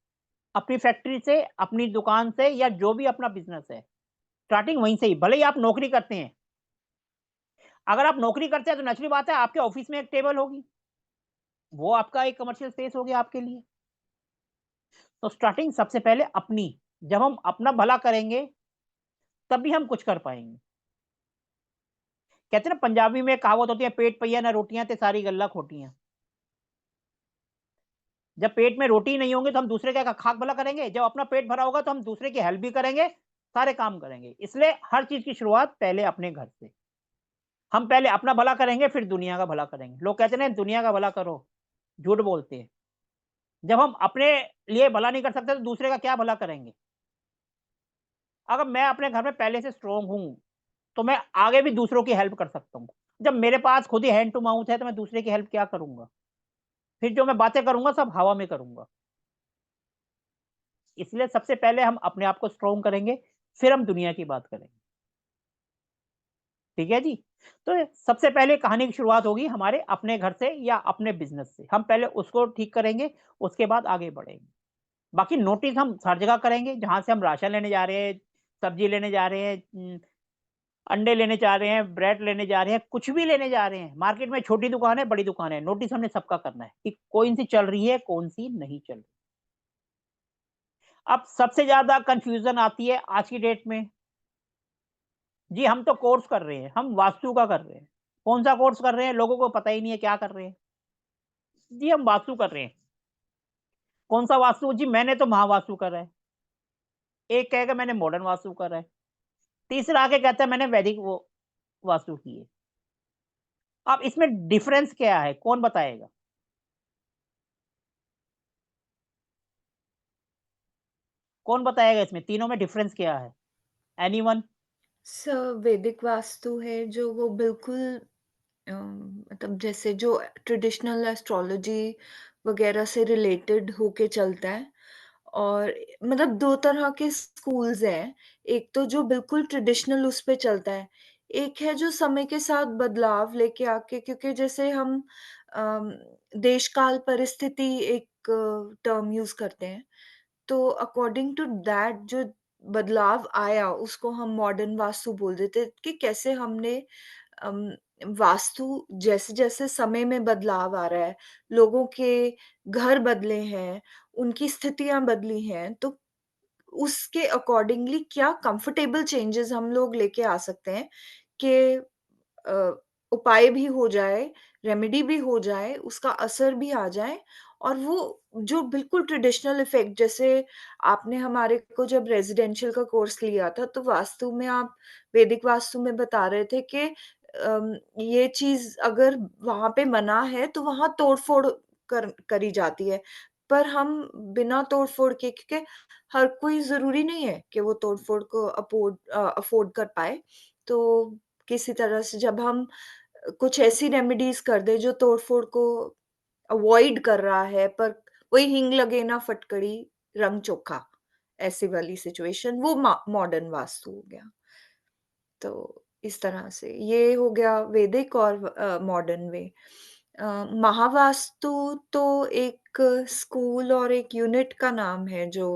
अपनी फैक्ट्री से, अपनी दुकान से, या जो भी अपना बिजनेस है, स्टार्टिंग वहीं से ही। भले ही आप नौकरी करते हैं, अगर आप नौकरी करते हैं तो नेचुरल बात है आपके ऑफिस में एक टेबल होगी, वो आपका एक कमर्शियल स्पेस हो गया आपके लिए। तो स्टार्टिंग सबसे पहले अपनी, जब हम अपना भला करेंगे तभी हम कुछ कर पाएंगे। कहते हैं ना पंजाबी में कहावत होती है, पेट पहिया ना रोटियां ते सारी गल्ला खोटियां। जब पेट में रोटी नहीं होंगे तो हम दूसरे का खाक भला करेंगे, जब अपना पेट भरा होगा तो हम दूसरे की हेल्प भी करेंगे, सारे काम करेंगे। इसलिए हर चीज की शुरुआत पहले अपने घर से। हम पहले अपना भला करेंगे फिर दुनिया का भला करेंगे। लोग कहते हैं दुनिया का भला करो, झूठ बोलते हैं। जब हम अपने लिए भला नहीं कर सकते तो दूसरे का क्या भला करेंगे। अगर मैं अपने घर में पहले से स्ट्रोंग हूं तो मैं आगे भी दूसरों की हेल्प कर सकता हूं। जब मेरे पास खुद ही हैंड टू माउथ है तो मैं दूसरे की हेल्प क्या करूंगा। फिर जो मैं बातें करूंगा सब हवा में करूंगा। इसलिए सबसे पहले हम अपने आप को स्ट्रॉन्ग करेंगे, फिर हम दुनिया की बात करेंगे। ठीक है जी? तो सबसे पहले कहानी की शुरुआत होगी हमारे अपने घर से या अपने बिज़नेस से। हम पहले उसको ठीक करेंगे, उसके बाद आगे बढ़ेंगे। बाकी नोटिस हम हर जगह करेंगे, जहाँ से हम राशन लेने जा रहे हैं, सब्ज़ी लेने जा रहे हैं, अंडे लेने जा रहे हैं, ब्रेड लेने जा रहे हैं, कुछ भी लेने जा रहे हैं। मार्केट में छोटी दुकान है, बड़ी दुकान है, नोटिस हमने सबका करना है कि कौन-सी चल रही है, कौन-सी नहीं चल रही। अब सबसे ज़्यादा कन्फ्यूज़न आती है आज की डेट में, जी हम तो कोर्स कर रहे हैं, हम वास्तु का कर रहे हैं। कौन-सा कोर्स कर रहे हैं? लोगों को पता ही नहीं है क्या कर रहे हैं। जी हम वास्तु कर रहे हैं। कौन-सा वास्तु? जी मैंने तो महावास्तु करा है। एक कहेगा मैंने मॉडर्न वास्तु करा है। तीसरा आके कहता है मैंने वैदिक वो वास्तु की है। अब इसमें डिफरेंस क्या है? कौन बताएगा? कौन बताएगा इसमें तीनों में डिफरेंस क्या है? एनीवन? सर वैदिक वास्तु है जो वो बिल्कुल मतलब जैसे जो ट्रेडिशनल एस्ट्रोलॉजी वगैरह से रिलेटेड होके चलता है और मतलब 2 तरह के स्कूल्स हैं। एक तो जो बिल्कुल ट्रेडिशनल उस पे चलता है, एक है जो समय के साथ बदलाव लेके आके क्योंकि जैसे हम अम, देश-काल परिस्थिति एक टर्म यूज़ करते हैं। तो अकॉर्डिंग टू दैट जो बदलाव आया उसको हम मॉडर्न वास्तु बोल देते हैं कि कैसे हमने अम, वास्तु जैसे-जैसे समय में बदलाव आ रहा है, लोगों के घर बदले हैं, उनकी स्थितियाँ बदली हैं, तो उसके अकॉर्डिंगली क्या कंफर्टेबल चेंजेस हम लोग लेके आ सकते हैं कि अ, उपाय भी हो जाए, रेमेडी भी हो जाए, उसका असर भी आ जाए और वो जो बिल्कुल ट्रेडिशनल इफ़ेक्ट जैसे आपने हमारे को जब रेज़िडेंशियल का कोर्स लिया था, तो वास्तु में आप वैदिक वास्तु में बता रहे थे कि ये चीज़ अगर वहाँ पे मना है, तो वहाँ तोड़-फोड़ करी जाती है। पर हम बिना तोड़-फोड़ के क्योंकि हर कोई ज़रूरी नहीं है कि वो तोड़-फोड़ को अफ़ोर्ड कर पाए। तो किसी तरह से जब हम कुछ ऐसी रेमेडीज़ कर दें जो तोड़-फोड़ को अवॉइड कर रहा है, पर वही हिंग लगे ना फटकड़ी रंग चोखा, ऐसी वाली सिचुएशन वो मॉडर्न वास्तु हो गया। तो इस तरह से ये हो गया वैदिक और मॉडर्न वे। महावास्तु तो एक स्कूल और एक यूनिट का नाम है जो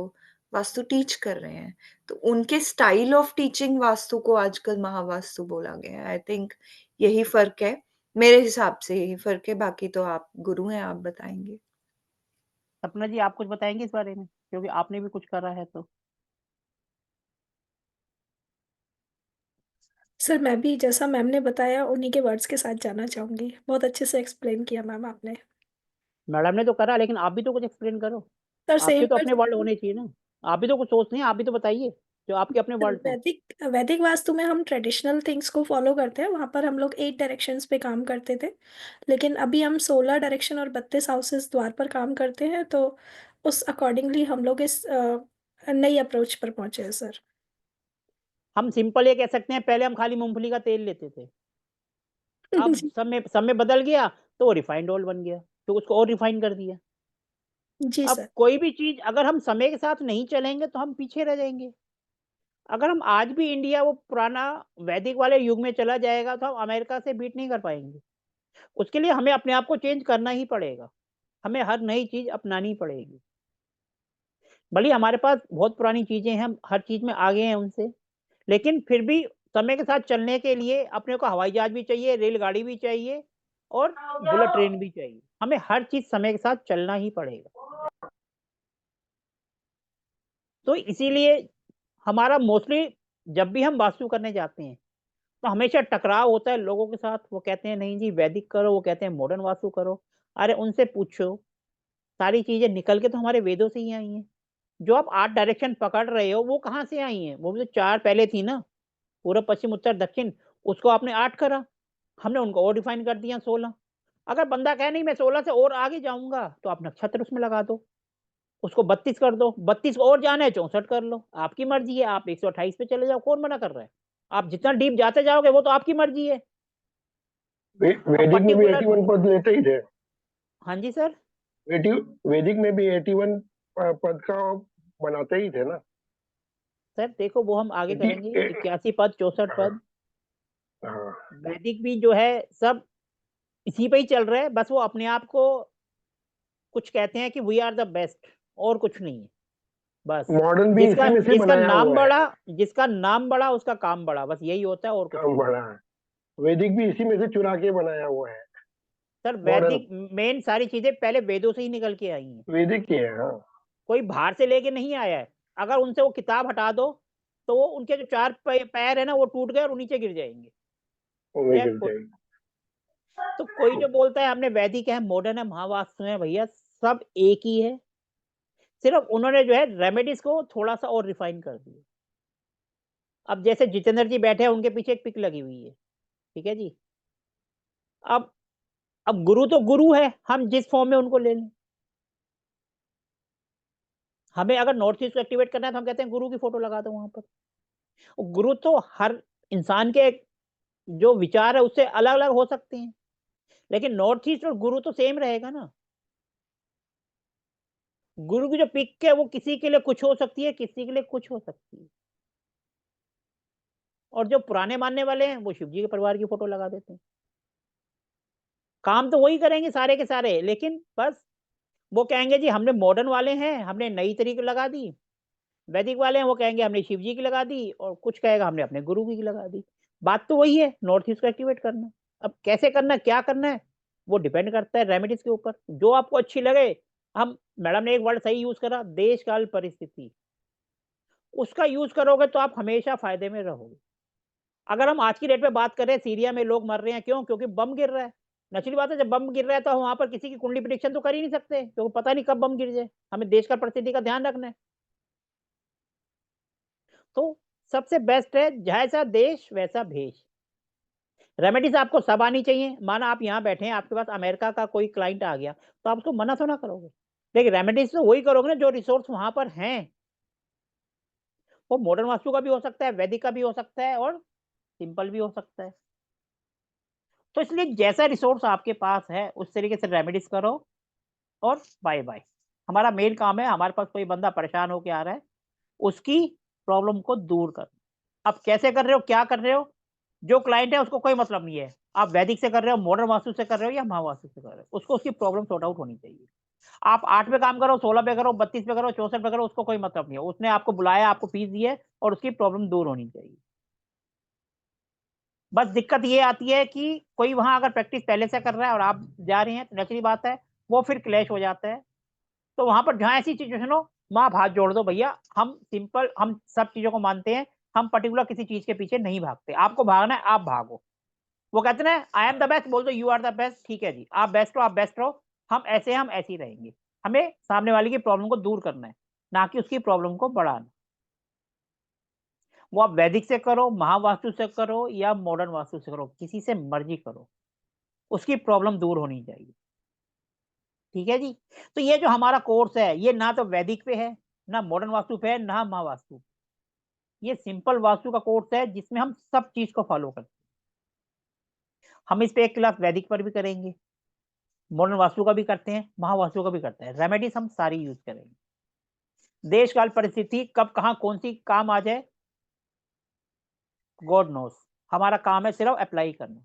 वास्तु टीच कर रहे हैं। तो उनके स्टाइल ऑफ टीचिंग वास्तु को आजकल महावास्तु बोला गया है। आई थिंक यही फ़र्क है। मेरे हिसाब से यही फ़र्क है, बाकी तो आप गुरु हैं, आप बताएँगे। सपना जी आप कुछ बताएँगे इस बारे में? क्योंकि आपने भी कुछ करा है तो। सर मैं भी जैसा मैम ने बताया उन्हीं के वर्ड्स के साथ जाना चाहूँगी। बहुत अच्छे से एक्सप्लेन किया मैम आपने। मैडम ने तो करा लेकिन आप भी तो कुछ एक्सप्लेन करो। सर आपके सेम तो पर अपने वर्ड होने चाहिए ना। आप भी तो कुछ सोचते हैं, आप भी तो बताइए, जो आपके अपने वर्ड्स हों। वैदिक वैदिक वास्तु में हम ट्रेडिशनल थिंग्स को फॉलो करते हैं, वहाँ पर हम लोग 8 डायरेक्शंस पे काम करते थे। लेकिन अभी हम 16 डायरेक्शन और 32 हाउसेस द्वार पर काम करते हैं, तो उस अकॉर्डिंगली हम लोग इस नई अप्रोच पर पहुँचे हैं सर। हम सिंपल ये कह सकते हैं पहले हम खाली मूँगफली का तेल लेते थे। अब जी, समय बदल गया तो वो रिफाइंड ऑयल बन गया, तो उसको और रिफाइन कर दिया। जी अब सर। कोई भी चीज़ अगर हम समय के साथ नहीं चलेंगे तो हम पीछे रह जाएँगे। अगर हम आज भी इंडिया वो पुराना वैदिक वाले युग में चला जाएगा तो हम अमेरिका से बीट नहीं कर पाएँगे। उसके लिए हमें अपने आप को चेंज करना ही पड़ेगा। हमें हर नई चीज़ अपनानी पड़ेगी। भले ही हमारे पास बहुत पुरानी चीज़ें हैं, हम हर चीज़ में आगे हैं उनसे, लेकिन फिर भी समय के साथ चलने के लिए अपने को हवाई जहाज़ भी चाहिए, रेलगाड़ी भी चाहिए और बुलेट ट्रेन भी चाहिए। हमें हर चीज़ समय के साथ चलना ही पड़ेगा। तो इसीलिए हमारा मोस्टली जब भी हम वास्तु करने जाते हैं, तो हमेशा टकराव होता है लोगों के साथ। वो कहते हैं नहीं जी वैदिक करो, वो कहते हैं मॉडर्न वास्तु करो। अरे उनसे पूछो, सारी चीज़ें निकल के तो हमारे वेदों से ही आई हैं। जो आप 8 डायरेक्शन पकड़ रहे हो, वो कहाँ से आई हैं? वो भी तो 4 पहले थी ना, पूर्व, पश्चिम, उत्तर, दक्षिण, उसको आपने 8 करा। हमने उनको और डिफाइन कर दिया 16। अगर बंदा कहे नहीं मैं 16 से और आगे जाऊँगा, तो आप नक्षत्र उसमें लगा दो। उसको 32 कर दो, 32 को और जाना है 64 कर लो। आपकी मर्ज़ी है, आप 128 पे चले जाओ, कौन मना कर रहा है? आप जितना डीप जाते जाओगे वो तो आपकी मर्ज़ी है। अब वैदिक में भी पर्टिकुलर 81 पद लेते ही थे। हाँ जी सर। वैदिक में भी 81 पद का बनाते ही थे ना। सर देखो वो हम आगे करेंगे, वैदिक 81 पद 64 हाँ पद हाँ वैदिक भी जो है सब इसी पे ही चल रहे हैं, बस वो अपने आप को कुछ कहते हैं कि वी आर द बेस्ट, और कुछ नहीं है। बस मॉडर्न भी जिसका इसी में से जिसका बनाया नाम हुआ है। बड़ा, जिसका नाम बड़ा उसका काम बड़ा, बस यही होता है और कुछ काम नहीं। बड़ा है। वैदिक भी इसी में से चुरा के बनाया हुआ है। सर मॉडर्न वैदिक मेन सारी चीजें पहले वेदों से ही निकल के आई हैं, वैदिक ही है। हाँ कोई बाहर से लेके नहीं आया है। अगर उनसे वो किताब हटा दो तो वो उनके जो चार पैर है ना वो टूट गए और वो नीचे गिर जाएंगे। वो में या गिर जाएगी। तो कोई जो बोलता है हमने वैदिक है, मॉडर्न है, महावास्तु है, भैया सब एक ही है, सिर्फ उन्होंने जो है रेमेडीज को थोड़ा सा और रिफाइन कर दिया। अब जैसे जितेंद्र जी बैठे हैं, उनके पीछे एक पिक लगी हुई है, ठीक है जी। अब गुरु तो गुरु है, हम जिस फॉर्म में उनको ले लें। हमें अगर नॉर्थ ईस्ट को एक्टिवेट करना है तो हम कहते हैं गुरु की फोटो लगा दो वहां पर। और गुरु तो हर इंसान के जो विचार है उससे अलग अलग हो सकते हैं, लेकिन नॉर्थ ईस्ट और गुरु तो सेम रहेगा ना। गुरु की जो पिक है वो किसी के लिए कुछ हो सकती है, किसी के लिए कुछ हो सकती है। और जो पुराने मानने वाले हैं वो शिव जी के परिवार की फोटो लगा देते हैं। काम तो वही करेंगे सारे के सारे, लेकिन बस वो कहेंगे जी हमने मॉडर्न वाले हैं, हमने नई तरीके लगा दी। वैदिक वाले हैं वो कहेंगे हमने शिव जी की लगा दी, और कुछ कहेगा हमने अपने गुरु की लगा दी। बात तो वही है, नॉर्थ ईस्ट को एक्टिवेट करना। अब कैसे करना है, क्या करना है, वो डिपेंड करता है रेमेडीज के ऊपर, जो आपको अच्छी लगे। हम मैडम ने एक वर्ड सही यूज करा, देश काल परिस्थिति, उसका यूज करोगे तो आप हमेशा फायदे में रहोगे। अगर हम आज की डेट में बात करें, सीरिया में लोग मर रहे हैं, क्यों? क्योंकि बम गिर रहा है। नचली बात है, जब बम गिर रहा है तो वहां पर किसी की कुंडली प्रिडिक्शन तो कर ही नहीं सकते, क्योंकि पता नहीं कब बम गिर जाए। हमें देश का परिस्थिति का ध्यान रखना है। तो सबसे बेस्ट है जैसा देश वैसा भेष। रेमेडीज आपको सब आनी चाहिए। माना आप यहाँ बैठे हैं, आपके पास अमेरिका का कोई क्लाइंट आ गया, तो आप उसको मना तो ना करोगे, लेकिन रेमेडीज तो वही करोगे ना जो रिसोर्स वहां पर हैं। वो मॉडर्न वास्तु का भी हो सकता है, वैदिक का भी हो सकता है, और सिंपल भी हो सकता है। तो इसलिए जैसा रिसोर्स आपके पास है उस तरीके से रेमेडीज करो, और बाय बाय। हमारा मेन काम है, हमारे पास कोई बंदा परेशान होके आ रहा है, उसकी प्रॉब्लम को दूर कर। अब कैसे कर रहे हो, क्या कर रहे हो, जो क्लाइंट है उसको कोई मतलब नहीं है। आप वैदिक से कर रहे हो, मॉडर्न वास्तु से कर रहे हो, या महावास्तु से कर रहे हो, उसको उसकी प्रॉब्लम सॉर्ट आउट होनी चाहिए। आप 8 पे काम करो, 16 पे करो, 32 पे करो, 64 पे करो, उसको कोई मतलब नहीं है। उसने आपको बुलाया, आपको फीस दी है, और उसकी प्रॉब्लम दूर होनी चाहिए। बस दिक्कत ये आती है कि कोई वहां अगर प्रैक्टिस पहले से कर रहा है और आप जा रहे हैं, तो नेचुरली बात है वो फिर क्लैश हो जाता है। तो वहां पर जहां ऐसी सिचुएशन हो, माँ हाथ जोड़ दो भैया, हम सिंपल, हम सब चीजों को मानते हैं, हम पर्टिकुलर किसी चीज के पीछे नहीं भागते। आपको भागना है आप भागो। वो कहते हैं आई एम द बेस्ट, बोल दो यू आर द बेस्ट, ठीक है जी, आप बेस्ट हो, आप बेस्ट रहो, हम ऐसे ही रहेंगे। हमें सामने वाले की प्रॉब्लम को दूर करना है, ना कि उसकी प्रॉब्लम को बढ़ाना। वो आप वैदिक से करो, महावास्तु से करो, या मॉडर्न वास्तु से करो, किसी से मर्जी करो, उसकी प्रॉब्लम दूर होनी चाहिए। ठीक है जी। तो ये जो हमारा कोर्स है, ये ना तो वैदिक पे है, ना मॉडर्न वास्तु पे है, ना महावास्तु। ये सिंपल वास्तु का कोर्स है जिसमें हम सब चीज को फॉलो करते हैं। हम इस पे एक क्लास वैदिक पर भी करेंगे, मॉडर्न वास्तु का भी करते हैं, महावास्तु का भी करते हैं। रेमेडीज हम सारी यूज करेंगे। देश काल परिस्थिति कब कहां कौन सी काम आ जाए, गॉड नोस। हमारा काम है सिर्फ अप्लाई करना।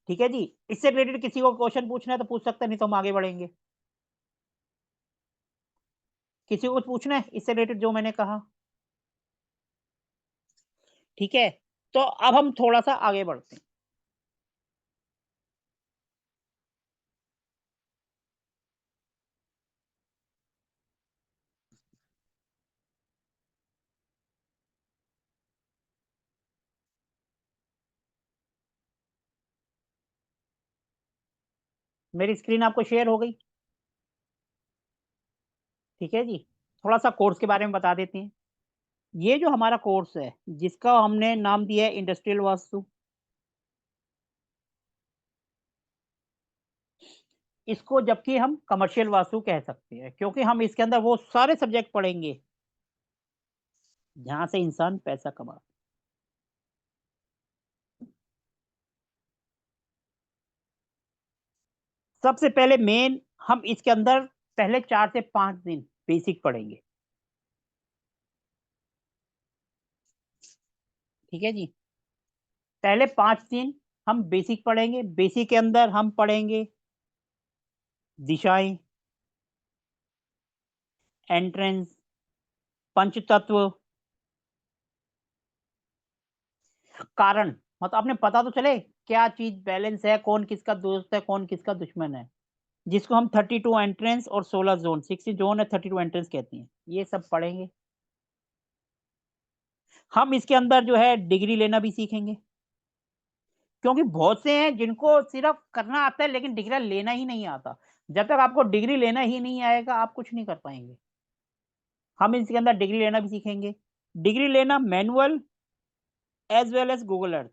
ठीक है जी। इससे रिलेटेड किसी को क्वेश्चन पूछना है तो पूछ सकते हैं, नहीं तो हम आगे बढ़ेंगे। किसी को कुछ पूछना है इससे रिलेटेड जो मैंने कहा? ठीक है, तो अब हम थोड़ा सा आगे बढ़ते हैं। मेरी स्क्रीन आपको शेयर हो गई? ठीक है जी। थोड़ा सा कोर्स के बारे में बता देते हैं। ये जो हमारा कोर्स है, जिसका हमने नाम दिया है इंडस्ट्रियल वास्तु, इसको जबकि हम कमर्शियल वास्तु कह सकते हैं, क्योंकि हम इसके अंदर वो सारे सब्जेक्ट पढ़ेंगे जहां से इंसान पैसा कमा। सबसे पहले मेन हम इसके अंदर पहले 4 से 5 दिन बेसिक पढ़ेंगे, ठीक है जी। पहले 5 दिन हम बेसिक पढ़ेंगे। बेसिक के अंदर हम पढ़ेंगे दिशाएं, एंट्रेंस, पंचतत्व, कारण, मतलब आपने पता तो चले क्या चीज बैलेंस है, कौन किसका दोस्त है, कौन किसका दुश्मन है, जिसको हम 32 एंट्रेंस और 16 जोन, 60 जोन है, 32 एंट्रेंस कहती हैं। ये सब पढ़ेंगे। हम इसके अंदर जो है डिग्री लेना भी सीखेंगे, क्योंकि बहुत से हैं जिनको सिर्फ करना आता है लेकिन डिग्री लेना ही नहीं आता। जब तक आपको डिग्री लेना ही नहीं आएगा आप कुछ नहीं कर पाएंगे। हम इसके अंदर डिग्री लेना भी सीखेंगे। डिग्री लेना manual as well as Google Earth,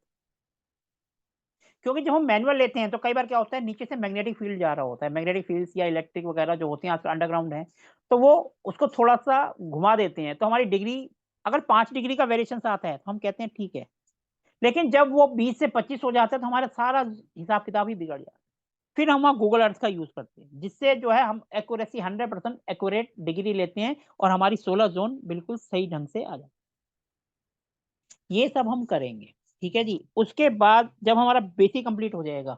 क्योंकि जब हम मैनुअल लेते हैं तो कई बार क्या होता है, नीचे से मैग्नेटिक फील्ड जा रहा होता है, मैग्नेटिक फील्ड्स या इलेक्ट्रिक वगैरह जो होती हैं आजकल अंडरग्राउंड है, तो वो उसको थोड़ा सा घुमा देते हैं। तो हमारी डिग्री अगर 5 डिग्री का वेरिएशन आता है तो हम कहते हैं ठीक है, लेकिन जब वो 20 से 25 हो जाता है तो हमारा सारा हिसाब किताब ही बिगड़ जाता है। फिर हम वहाँ गूगल अर्थ का यूज करते हैं, जिससे जो है हम एक्यूरेसी 100% एक्यूरेट डिग्री लेते हैं और हमारी 16 जोन बिल्कुल सही ढंग से आ जाती है। ये सब हम करेंगे, ठीक है जी। उसके बाद जब हमारा बेसिक कंप्लीट हो जाएगा,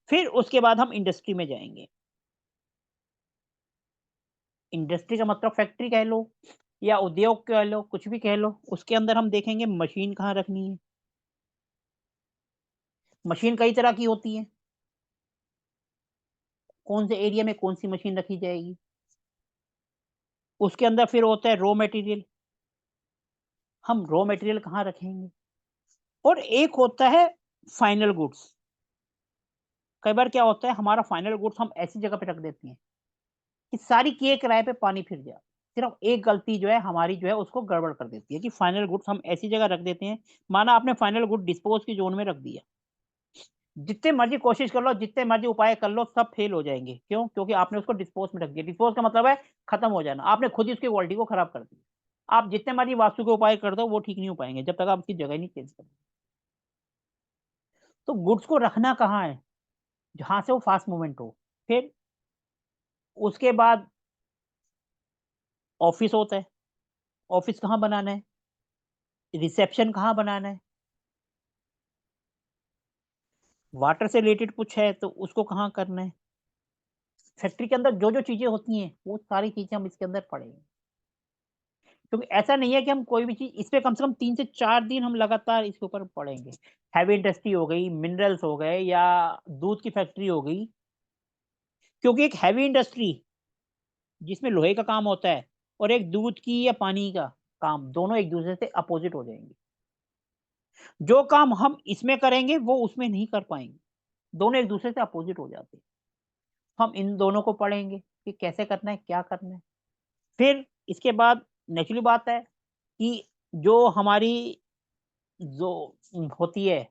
फिर उसके बाद हम इंडस्ट्री में जाएंगे। इंडस्ट्री का मतलब फैक्ट्री कह लो या उद्योग कह लो, कुछ भी कह लो। उसके अंदर हम देखेंगे मशीन कहाँ रखनी है। मशीन कई तरह की होती है, कौन से एरिया में कौन सी मशीन रखी जाएगी। उसके अंदर फिर होता है रॉ मटेरियल, हम रॉ मटेरियल कहाँ रखेंगे। और एक होता है फाइनल गुड्स। कई बार क्या होता है, हमारा फाइनल गुड्स हम ऐसी जगह पे रख देते हैं कि सारी किए किराए पे पानी फिर जाए। सिर्फ एक गलती जो है हमारी जो है उसको गड़बड़ कर देती है कि फाइनल गुड्स हम ऐसी जगह रख देते हैं, माना आपने फाइनल गुड डिस्पोज की जोन में रख दिया, जितने मर्जी कोशिश कर लो, जितने मर्जी उपाय कर लो, सब फेल हो जाएंगे। क्यों? क्योंकि आपने उसको डिस्पोज में रख दिया। डिस्पोज का मतलब है खत्म हो जाना, आपने खुद ही उसकी क्वालिटी को खराब कर दिया। आप जितने मर्जी वास्तु के उपाय कर दो वो ठीक नहीं हो पाएंगे जब तक आप उसकी जगह नहीं चेंज करेंगे। तो गुड्स को रखना कहाँ है, जहां से वो फास्ट मूवमेंट हो। फिर उसके बाद ऑफिस होता है, ऑफिस कहाँ बनाना है, रिसेप्शन कहाँ बनाना है, वाटर से रिलेटेड कुछ है तो उसको कहाँ करना है। फैक्ट्री के अंदर जो जो चीजें होती हैं वो सारी चीजें हम इसके अंदर पढ़ेंगे, क्योंकि ऐसा नहीं है कि हम कोई भी चीज इस पे कम से कम 3 से 4 दिन हम लगातार इसके ऊपर पढ़ेंगे। हैवी इंडस्ट्री हो गई, मिनरल्स हो गए या दूध की फैक्ट्री हो गई, क्योंकि एक हैवी इंडस्ट्री जिसमें लोहे का काम होता है और एक दूध की या पानी का काम, दोनों एक दूसरे से अपोजिट हो जाएंगे। जो काम हम इसमें करेंगे वो उसमें नहीं कर पाएंगे, दोनों एक दूसरे से अपोजिट हो जाते हैं। हम इन दोनों को पढ़ेंगे कि कैसे करना है, क्या करना है। फिर इसके बाद नेचुरली बात है कि जो हमारी जो होती है,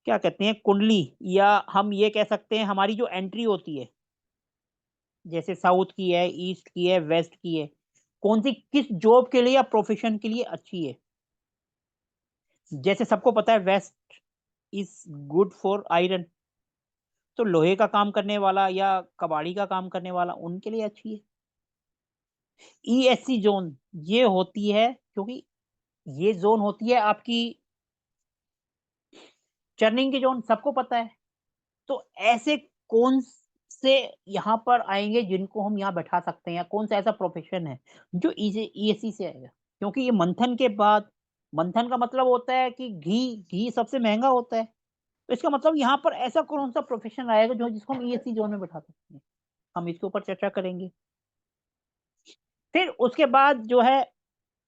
क्या कहते हैं, कुंडली, या हम ये कह सकते हैं हमारी जो एंट्री होती है, जैसे साउथ की है, ईस्ट की है, वेस्ट की है, कौन सी किस जॉब के लिए या प्रोफेशन के लिए अच्छी है। जैसे सबको पता है waste is good for iron, तो लोहे का काम करने वाला या कबाड़ी का काम करने वाला उनके लिए अच्छी है। ईएससी जोन ये होती है, क्योंकि ये जोन होती है आपकी चर्निंग की जोन, सबको पता है। तो ऐसे कौन से यहाँ पर आएंगे जिनको हम यहाँ बैठा सकते हैं, या कौन सा ऐसा प्रोफेशन है जो ईएससी से आएगा। क्योंकि ये मंथन के बाद, मंथन का मतलब होता है कि घी सबसे महंगा होता है, तो इसका मतलब यहाँ पर ऐसा कौन सा प्रोफेशन आएगा जो जिसको हम ईएससी जोन में बैठा सकते हैं। हम इसके ऊपर चर्चा करेंगे। फिर उसके बाद जो है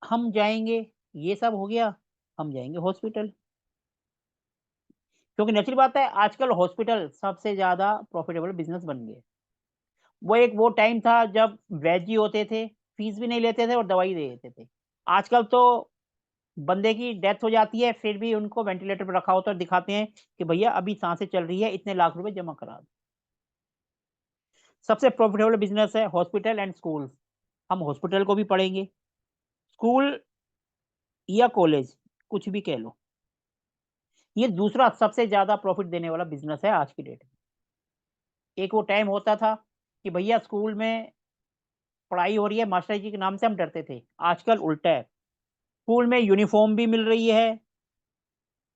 हम जाएंगे, ये सब हो गया, हम जाएंगे हॉस्पिटल, क्योंकि नेचुरल बात है आजकल हॉस्पिटल सबसे ज्यादा प्रॉफिटेबल बिजनेस बन गए। वो टाइम था जब वैद्य होते थे, फीस भी नहीं लेते थे और दवाई दे देते थे। आजकल तो बंदे की डेथ हो जाती है फिर भी उनको वेंटिलेटर पर रखा होता है और दिखाते हैं कि भैया अभी सांसें चल रही है, इतने लाख रुपए जमा करा दो। सबसे प्रॉफिटेबल बिजनेस है हॉस्पिटल एंड स्कूल। हम हॉस्पिटल को भी पढ़ेंगे, स्कूल या कॉलेज कुछ भी कह लो, ये दूसरा सबसे ज्यादा प्रॉफिट देने वाला बिजनेस है आज की डेट में। एक वो टाइम होता था कि भैया स्कूल में पढ़ाई हो रही है, मास्टर जी के नाम से हम डरते थे। आजकल उल्टा है, स्कूल में यूनिफ़ॉर्म भी मिल रही है,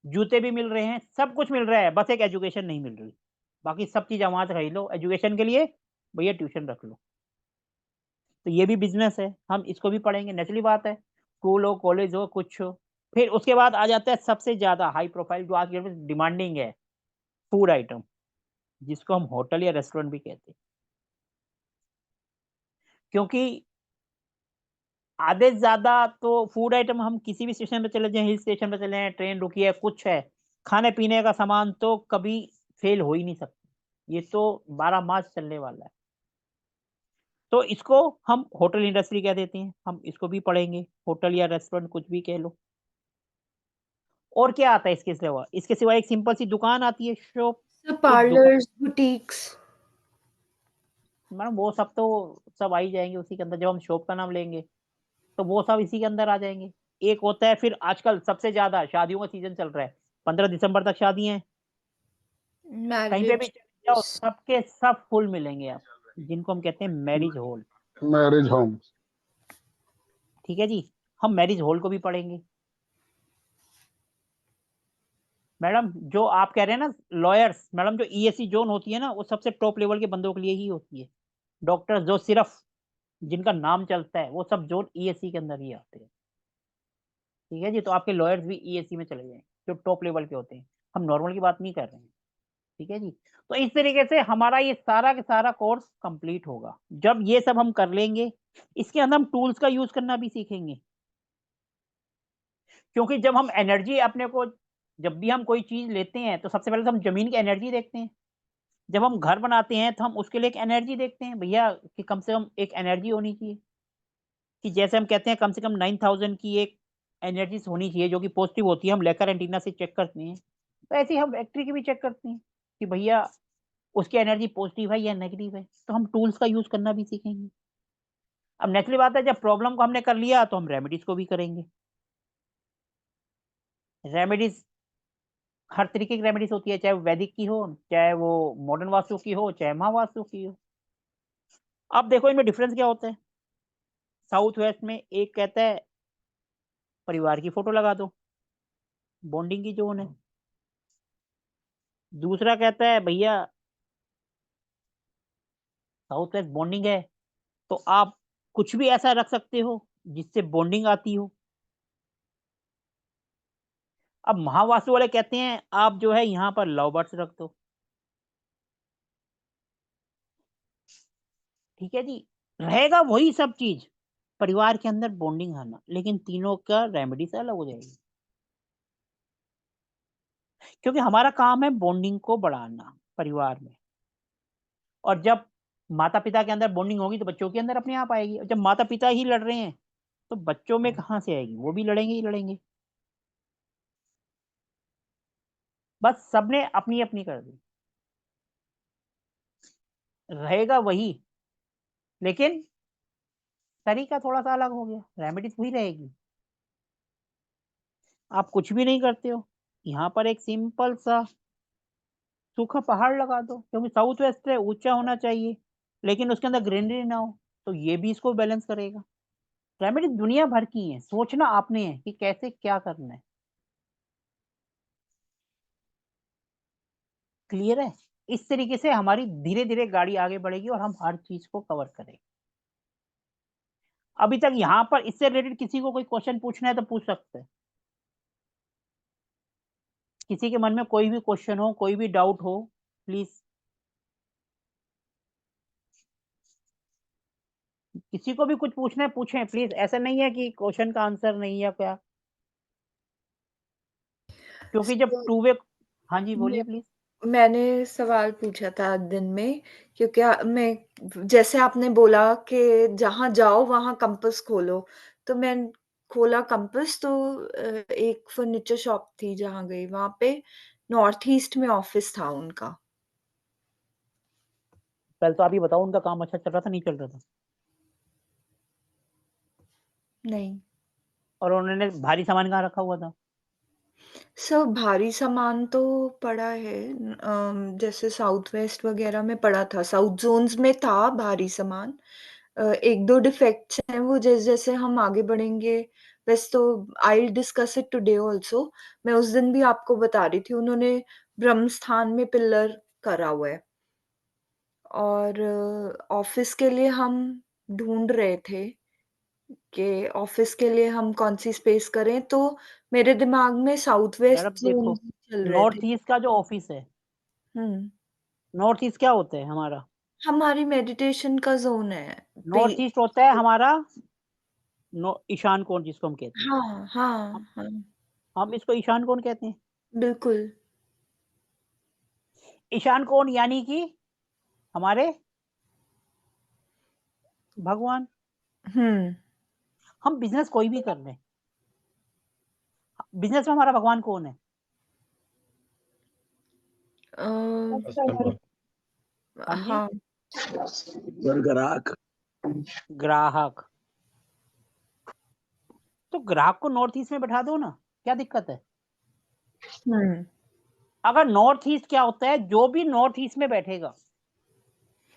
जूते भी मिल रहे हैं, सब कुछ मिल रहा है, बस एक एजुकेशन नहीं मिल रही। बाकी सब चीज़ आप वहाँ से खरीद लो, एजुकेशन के लिए भैया ट्यूशन रख लो। तो ये भी बिज़नेस है, हम इसको भी पढ़ेंगे, नेचुरली बात है। स्कूल हो, कॉलेज हो, कुछ हो। फिर उसके बाद आ जाता है सबसे ज़्यादा हाई प्रोफ़ाइल जो आज के डेट में डिमांडिंग है, फूड आइटम, जिसको हम होटल या रेस्टोरेंट भी कहते हैं। क्योंकि आधे से ज़्यादा तो फूड आइटम हम किसी भी स्टेशन पे चले जाएँ, हिल स्टेशन पे चले जाएँ, ट्रेन रुकी है, कुछ है, खाने-पीने का सामान तो कभी फ़ेल हो ही नहीं सकता। ये तो 12 मास चलने वाला है। तो इसको हम होटल इंडस्ट्री कह देते हैं, हम इसको भी पढ़ेंगे, होटल या रेस्टोरेंट कुछ भी कह लो। और क्या आता है इसके सिवा? इसके सिवा एक सिंपल सी दुकान आती है, शॉप। सर एक दुकान पार्लर्स, बुटीक्स। मैडम वो सब तो सब आ ही जाएँगे उसी के अंदर, जब हम शॉप का नाम लेंगे, तो वो सब इसी के अंदर आ जाएँगे। एक होता है फिर आजकल सबसे ज़्यादा शादियों का सीज़न चल रहा है, 15 दिसंबर तक शादी हैं। कहीं पे भी मैरिज। चले जाओ, सबके सब फुल मिलेंगे आप, जिनको हम कहते हैं मैरिज हॉल। Marriage home. ठीक है जी? हम मैरिज हॉल को भी पढ़ेंगे। मैडम जो आप कह रहे हैं ना लॉयर्स, मैडम जो ईएससी ज़ोन होती है ना, वो सबसे टॉप लेवल के बंदों के लिए ही होती है। डॉक्टर्स जो सिर्फ़ जिनका नाम चलता है, वो सब ज़ोन ईएससी के अंदर ही आते हैं। ठीक है जी? तो आपके लॉयर्स भी ईएससी में चले जाएँ, जो टॉप लेवल के होते हैं। हम नॉर्मल की बात नहीं कर रहे हैं। ठीक है जी? तो इस तरीके से हमारा ये सारा का सारा कोर्स कंप्लीट होगा। जब ये सब हम कर लेंगे, इसके अंदर हम टूल्स का यूज़ करना भी सीखेंगे। क्योंकि जब हम एनर्जी अपने को जब भी हम कोई चीज़ लेते हैं, तो सबसे पहले तो हम ज़मीन की एनर्जी देखते हैं। जब हम घर बनाते हैं, तो हम उसके लिए एक एनर्जी देखते हैं, भैया कि कम से कम एक एनर्जी होनी चाहिए। कि जैसे हम कहते हैं कम से कम 9000 की एक एनर्जीज़ होनी चाहिए, जो कि पॉज़िटिव होती है, हम लेकर एंटीना से चेक करते हैं। तो ऐसे ही हम बैटरी की भी चेक करते हैं, कि भैया उसकी एनर्जी पॉज़िटिव है या नेगेटिव है। तो हम टूल्स का यूज़ करना भी सीखेंगे। अब नेचुरली बात है, जब प्रॉब्लम को हमने कर लिया, तो हम रेमेडीज़ को भी करेंगे। रेमेडीज़ हर तरीके की रेमेडीज़ होती है, चाहे वो वैदिक की हो, चाहे वो मॉडर्न वास्तु की हो, चाहे महावास्तु की हो। अब देखो इनमें डिफ़रेंस क्या होता है? साउथ वेस्ट में एक कहता है परिवार की फ़ोटो लगा दो, बॉन्डिंग की ज़ोन है। दूसरा कहता है भैया साउथ वेस्ट बॉन्डिंग है, तो आप कुछ भी ऐसा रख सकते हो, जिससे बॉन्डिंग आती हो। अब महावास्तु वाले कहते हैं आप जो है यहाँ पर लव बर्ड्स रख दो। ठीक है जी? रहेगा वही सब चीज़, परिवार के अंदर बॉन्डिंग आना, लेकिन तीनों का रेमेडीज़ अलग हो जाएगी। क्योंकि हमारा काम है बॉन्डिंग को बढ़ाना परिवार में। और जब माता-पिता के अंदर बॉन्डिंग होगी, तो बच्चों के अंदर अपने आप आएगी। और जब माता-पिता ही लड़ रहे हैं, तो बच्चों में कहाँ से आएगी? वो भी लड़ेंगे ही लड़ेंगे। बस सबने अपनी-अपनी कर दी। रहेगा वही, लेकिन तरीका थोड़ा-सा अलग हो गया, रेमेडीज़ वही रहेगी। आप कुछ भी नहीं करते हो, यहाँ पर एक सिंपल सा सूखा पहाड़ लगा दो, क्योंकि साउथ वेस्ट है, ऊँचा होना चाहिए, लेकिन उसके अंदर ग्रीनरी ना हो, तो ये भी इसको बैलेंस करेगा। रेमेडीज़ दुनिया भर की हैं, सोचना आपने है कि कैसे क्या करना है। क्लियर है? इस तरीके से हमारी धीरे-धीरे गाड़ी आगे बढ़ेगी और हम हर चीज़ को कवर करेंगे। अभी तक यहाँ पर इससे रिलेटेड किसी को कोई क्वेश्चन पूछना है तो पूछ सकते हैं। किसी के मन में कोई भी क्वेश्चन हो, कोई भी डाउट हो, प्लीज़ किसी को भी कुछ पूछना है पूछें प्लीज़, ऐसा नहीं है कि क्वेश्चन का आंसर नहीं है क्या? क्योंकि जब सर टू वे हाँ जी, मैं बोलिए प्लीज़। मैंने सवाल पूछा था दिन में क्योंकि मैं जैसे आपने बोला कि जहाँ जाओ वहाँ कंपास खोलो, तो मैं खोला कंपास तो एक फर्नीचर शॉप थी जहाँ गई, वहाँ पे नॉर्थ ईस्ट में ऑफ़िस था उनका। पहले तो आप ये बताओ उनका काम अच्छा चल रहा था, नहीं चल रहा था? नहीं। और उन्होंने भारी सामान कहाँ रखा हुआ था? सब भारी सामान तो पड़ा है, जैसे साउथ वेस्ट वगैरह में पड़ा था, साउथ जोन्स में था भारी सामान। एक दो डिफेक्ट्स हैं, वो जैसे जैसे हम आगे बढ़ेंगे, वैसे तो I will discuss it today also. मैं उस दिन भी आपको बता रही थी, उन्होंने ब्रह्म स्थान में पिलर करा हुआ है। और ऑफिस के लिए हम ढूंढ रहे थे कि ऑफिस के लिए हम कौन सी स्पेस करें, तो मेरे दिमाग में साउथ वेस्ट मैडम जोन देखो, चल रहे थे। नॉर्थ ईस्ट का जो ऑफिस है, हम्म नॉर्थ ईस्ट क्या होता है हमारा? हमारी मेडिटेशन का जोन है। नॉर्थ ईस्ट होता है हमारा ईशान कोण, जिसको हम कहते हैं। हाँ हाँ हम हाँ, हम इसको ईशान कोण कहते हैं। बिल्कुल। ईशान कोण यानी कि हमारे भगवान। हम्म हम बिजनेस कोई भी कर रहे हैं, बिजनेस में हमारा भगवान कौन है? कस्टमर। हाँ जी, हाँ, ग्राहक। ग्राहक। तो ग्राहक को नॉर्थ ईस्ट में बैठा दो ना, क्या दिक्कत है? हम्म अगर नॉर्थ ईस्ट क्या होता है, जो भी नॉर्थ ईस्ट में बैठेगा,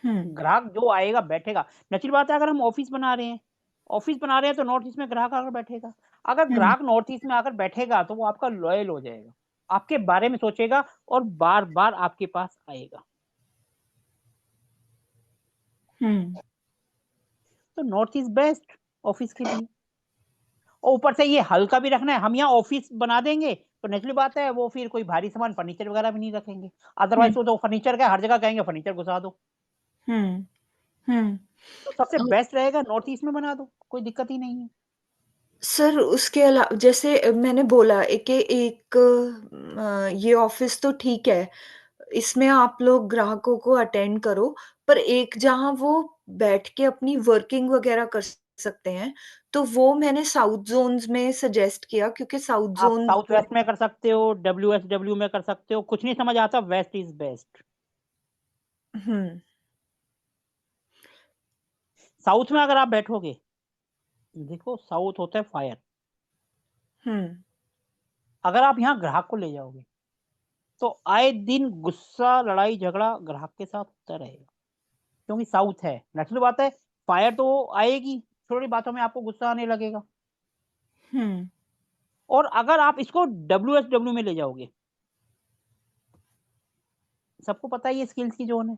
हम्म ग्राहक जो आएगा बैठेगा। नेचुरल बात है, अगर हम ऑफिस बना रहे हैं तो नॉर्थ ईस्ट में ग्राहक आकर बैठेगा। अगर हम्म ग्राहक नॉर्थ ईस्ट में आकर बैठेगा तो वो आपका लॉयल हो जाएगा, आपके बारे में सोचेगा और बार बार आपके पास आएगा। हम्म तो नॉर्थ ईस्ट बेस्ट ऑफिस के लिए। और ऊपर से ये हल्का भी रखना है, हम यहाँ ऑफिस बना देंगे तो नेचुरली बात है, वो फिर कोई भारी सामान फर्नीचर वगैरह भी नहीं रखेंगे। अदरवाइज वो तो फर्नीचर का हर जगह कहेंगे फर्नीचर घुसा दो। हम्म हम्म तो सबसे अ, बेस्ट रहेगा नॉर्थ ईस्ट में बना दो, कोई दिक्कत ही नहीं है। सर उसके अलावा जैसे मैंने बोला कि एक ये ऑफिस तो ठीक है, इसमें आप लोग ग्राहकों को अटेंड करो, पर एक जहाँ वो बैठ के अपनी वर्किंग वगैरह कर सकते हैं, तो वो मैंने साउथ जोन्स में सजेस्ट किया, क्योंकि साउथ आप जोन साउथ वेस्ट में कर सकते हो, WSW में कर सकते हो, कुछ नहीं समझ आता, waste is best. Hmm south में अगर आप बैठोगे, देखो साउथ होता है फायर। हम्म अगर आप यहाँ ग्राहक को ले जाओगे तो आए दिन गुस्सा, लड़ाई झगड़ा ग्राहक के साथ होता रहेगा, क्योंकि साउथ है। नेचुरल बात है, फायर तो आएगी, थोड़ी बातों में आपको गुस्सा आने लगेगा। हम्म और अगर आप इसको WSW में ले जाओगे, सबको पता है ये स्किल्स की जोन है।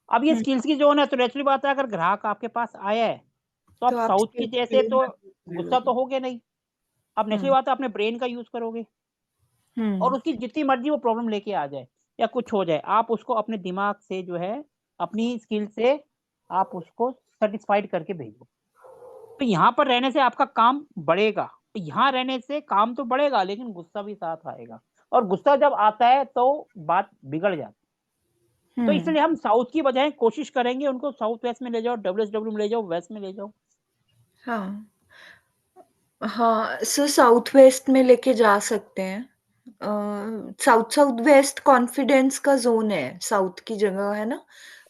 अब ये हम्म स्किल्स की जोन है तो नेचुरली बात है, अगर ग्राहक आपके पास आया है तो आप तो आप साउथ की स्किल जैसे तो ले गुस्सा लोगे। तो होगे नहीं। अब नेचुरली हम्म बात है, अपने ब्रेन का यूज करोगे और हम्म उसकी जितनी मर्जी वो प्रॉब्लम लेके आ जाए या कुछ हो जाए, आप उसको अपने दिमाग से जो है, अपनी स्किल से आप उसको सेटिस्फाइड करके भेजो। तो यहाँ पर रहने से आपका काम बढ़ेगा, यहाँ रहने से काम तो बढ़ेगा लेकिन गुस्सा भी साथ आएगा, और गुस्सा जब आता है तो बात बिगड़ जाती है। तो हम्म इसलिए हम साउथ की बजाय कोशिश करेंगे उनको साउथ वेस्ट में ले जाओ, WSW में ले जाओ, वेस्ट में ले जाओ। हाँ हाँ, सर साउथ वेस्ट में लेके जा सकते हैं। साउथ साउथ वेस्ट कॉन्फिडेंस का जोन है, साउथ की जगह है ना,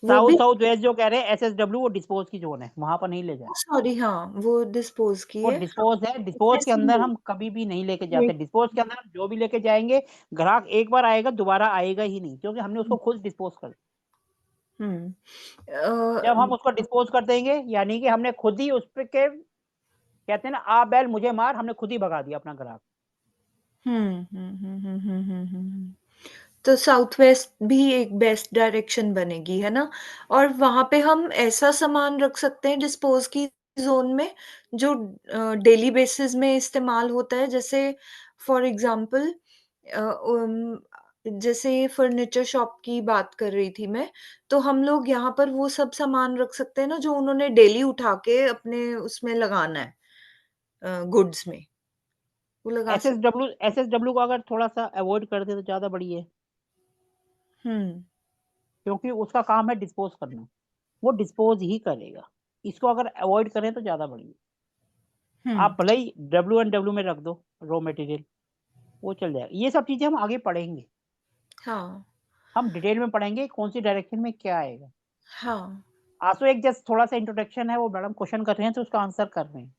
वो साउथ भी। साउथ वेस्ट जो कह रहे हैं SSW, वो डिस्पोज की जोन है, वहां पर नहीं ले जाए। सॉरी, हाँ वो डिस्पोज की वो है। डिस्पोज है, डिस्पोज के अंदर हम कभी भी नहीं लेके जाते। डिस्पोज के अंदर हम जो भी लेके जाएंगे, ग्राहक एक बार आएगा, दोबारा आएगा ही नहीं, क्योंकि हमने उसको खुद डिस्पोज कर दिया। हम्म जब हम उसको डिस्पोज कर देंगे, यानी कि हमने खुद ही उस पे के, कहते हैं ना, आ बैल मुझे मार, हमने खुद ही भगा दिया अपना ग्राहक। तो साउथ वेस्ट भी एक बेस्ट डायरेक्शन बनेगी, है ना। और वहां पे हम ऐसा सामान रख सकते हैं डिस्पोज की जोन में, जो डेली बेसिस में इस्तेमाल होता है, जैसे फॉर एग्जांपल जैसे फर्नीचर शॉप की बात कर रही थी मैं, तो हम लोग यहाँ पर वो सब सामान रख सकते हैं ना, जो उन्होंने डेली उठा के अपने उसमें लगाना है, गुड्स में, वो लगा सकते। SSW को अगर थोड़ा सा अवॉइड कर दे तो ज्यादा बढ़िया है, हम्म क्योंकि उसका काम है डिस्पोज करना, वो डिस्पोज ही करेगा। इसको अगर अवॉइड करें तो ज्यादा बढ़िया। हम्म आप भले ही WNW में रख दो रॉ मटेरियल, वो चल जाएगा। ये सब चीजें हम आगे पढ़ेंगे, हाँ हम डिटेल में पढ़ेंगे कौन सी डायरेक्शन में क्या आएगा। हाँ आज तो एक जस्ट थोड़ा सा इंट्रोडक्शन है, वो मैडम क्वेश्चन कर रहे हैं तो उसका आंसर कर रहे हैं।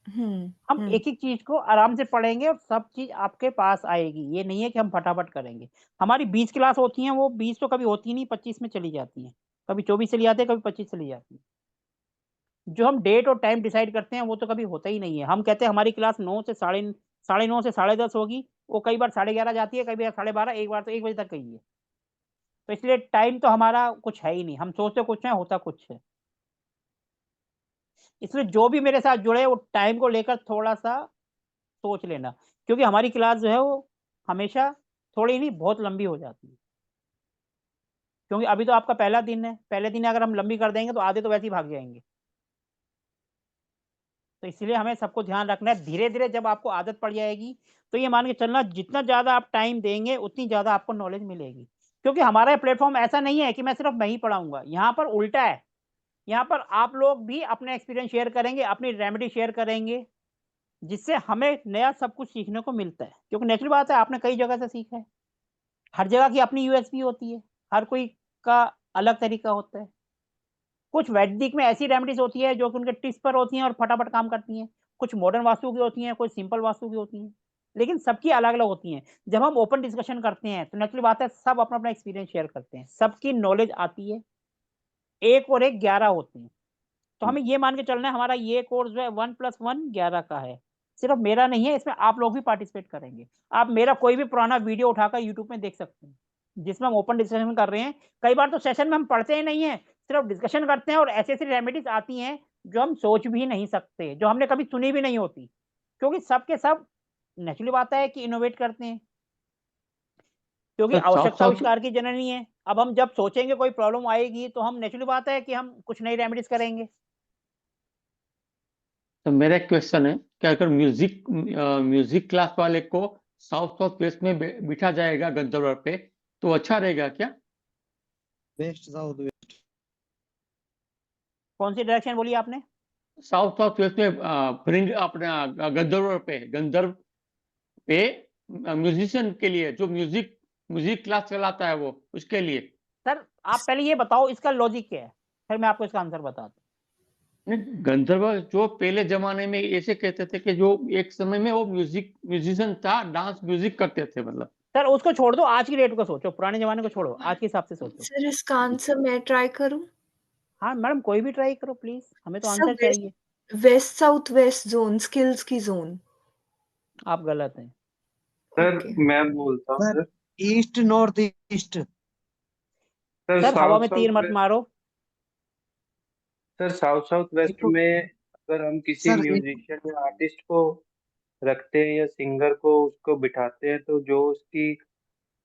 हम एक एक चीज को आराम से पढ़ेंगे और सब चीज आपके पास आएगी। ये नहीं है कि हम फटाफट करेंगे। हमारी 20 क्लास होती हैं, वो 20 तो कभी होती नहीं, 25 में चली जाती हैं, कभी 24 चली जाती है, कभी 25 चली जाती है। जो हम डेट और टाइम डिसाइड करते हैं वो तो कभी होता ही नहीं है। हम कहते हैं हमारी क्लास 9 से साढ़े 9 से 10:30 होगी, वो कई बार 11:30 जाती है, कई बार 12:30, एक बार तो 1 बजे तक गई है। तो इसलिए टाइम तो हमारा कुछ है ही नहीं, हम सोचते कुछ है, होता कुछ है। इसलिए जो भी मेरे साथ जुड़े वो टाइम को लेकर थोड़ा-सा सोच लेना, क्योंकि हमारी क्लास जो है वो हमेशा थोड़ी नहीं बहुत लंबी हो जाती है। क्योंकि अभी तो आपका पहला दिन है, पहले दिन अगर हम लंबी कर देंगे तो आधे तो वैसे ही भाग जाएँगे। तो इसलिए हमें सबको ध्यान रखना है, धीरे-धीरे जब आपको आदत पड़ जाएगी, तो ये मान के चलना जितना ज़्यादा आप टाइम देंगे, उतनी ज़्यादा आपको नॉलेज मिलेगी। क्योंकि हमारा प्लेटफ़ॉर्म ऐसा नहीं है कि मैं सिर्फ़ मैं ही पढ़ाऊँगा, यहाँ पर उल्टा है। यहाँ पर आप लोग भी अपने एक्सपीरियंस शेयर करेंगे, अपनी रेमेडी शेयर करेंगे, जिससे हमें नया सब कुछ सीखने को मिलता है। क्योंकि नेचुरल बात है, आपने कई जगह से सीखा है। हर जगह की अपनी यूएसपी होती है, हर कोई का अलग तरीका होता है। कुछ वैदिक में ऐसी रेमेडीज़ होती है जो कि उनके टिप्स पर होती हैं और फटाफट काम करती हैं। कुछ मॉडर्न वास्तु की होती हैं, कुछ सिंपल वास्तु की होती हैं। लेकिन सबकी अलग-अलग होती हैं। जब हम ओपन डिस्कशन करते हैं, तो नेचुरल बात है सब अपना-अपना एक्सपीरियंस शेयर करते हैं। सबकी नॉलेज आती है। 1 और 1 11 होते हैं। तो हमें ये मान के चलना है हमारा ये कोर्स जो है 1 + 1 11 का है। सिर्फ मेरा नहीं है, इसमें आप लोग भी पार्टिसिपेट करेंगे। आप मेरा कोई भी पुराना वीडियो उठाकर यूट्यूब में देख सकते हैं, जिसमें हम ओपन डिस्कशन कर रहे हैं। कई बार तो सेशन में हम पढ़ते ही नहीं हैं, सिर्फ डिस्कशन करते हैं और ऐसी-ऐसी रेमेडीज़ आती हैं, जो हम सोच भी नहीं सकते, जो हमने कभी सुनी भी नहीं होती। क्योंकि सब के सब नेचुरली बात है कि इनोवेट करते हैं। क्योंकि तो साउथ आवश्यकता साउथ आविष्कार की जननी है। अब हम जब सोचेंगे कोई प्रॉब्लम आएगी, तो हम नेचुरली बात है कि हम कुछ नई रेमेडीज़ करेंगे। तो मेरा एक क्वेश्चन है कि अगर म्यूजिक क्लास वाले को साउथ वेस्ट में बिठा जाएगा गंधर्व पे, तो अच्छा रहेगा क्या? वेस्ट साउथ वेस्ट कौन सी डायरेक्शन बोली आपने? साउथ वेस्ट में ब्रिंग अपना गंधर्व पे म्यूजिशियन के लिए, जो म्यूजिक क्लास चलाता है वो, उसके लिए। सर आप पहले ये बताओ इसका लॉजिक क्या है? फिर मैं आपको इसका आंसर बताता हूँ। नहीं, गंधर्व जो पहले जमाने में ऐसे कहते थे कि जो एक समय में वो म्यूजिशियन था, डांस म्यूजिक करते थे, मतलब। सर उसको छोड़ दो, आज की डेट को सोचो, पुराने जमाने को छोड़ो, आज के हिसाब से सोचो। सर इसका आंसर मैं ट्राई करूं? हाँ मैडम कोई भी ट्राई करो प्लीज, हमें तो सर आंसर चाहिए। West south west zone, skills की जोन। आप गलत हैं। Sir okay. मैं बोलता हूँ sir sir. East north east sir sir हवा साउथ में साउथ तीर मत वेस्ट मारो। सर साउथ वेस्ट देखो में अगर हम किसी सर एक म्यूजिशियन या आर्टिस्ट को रखते हैं या सिंगर को उसको बिठाते हैं, तो जो उसकी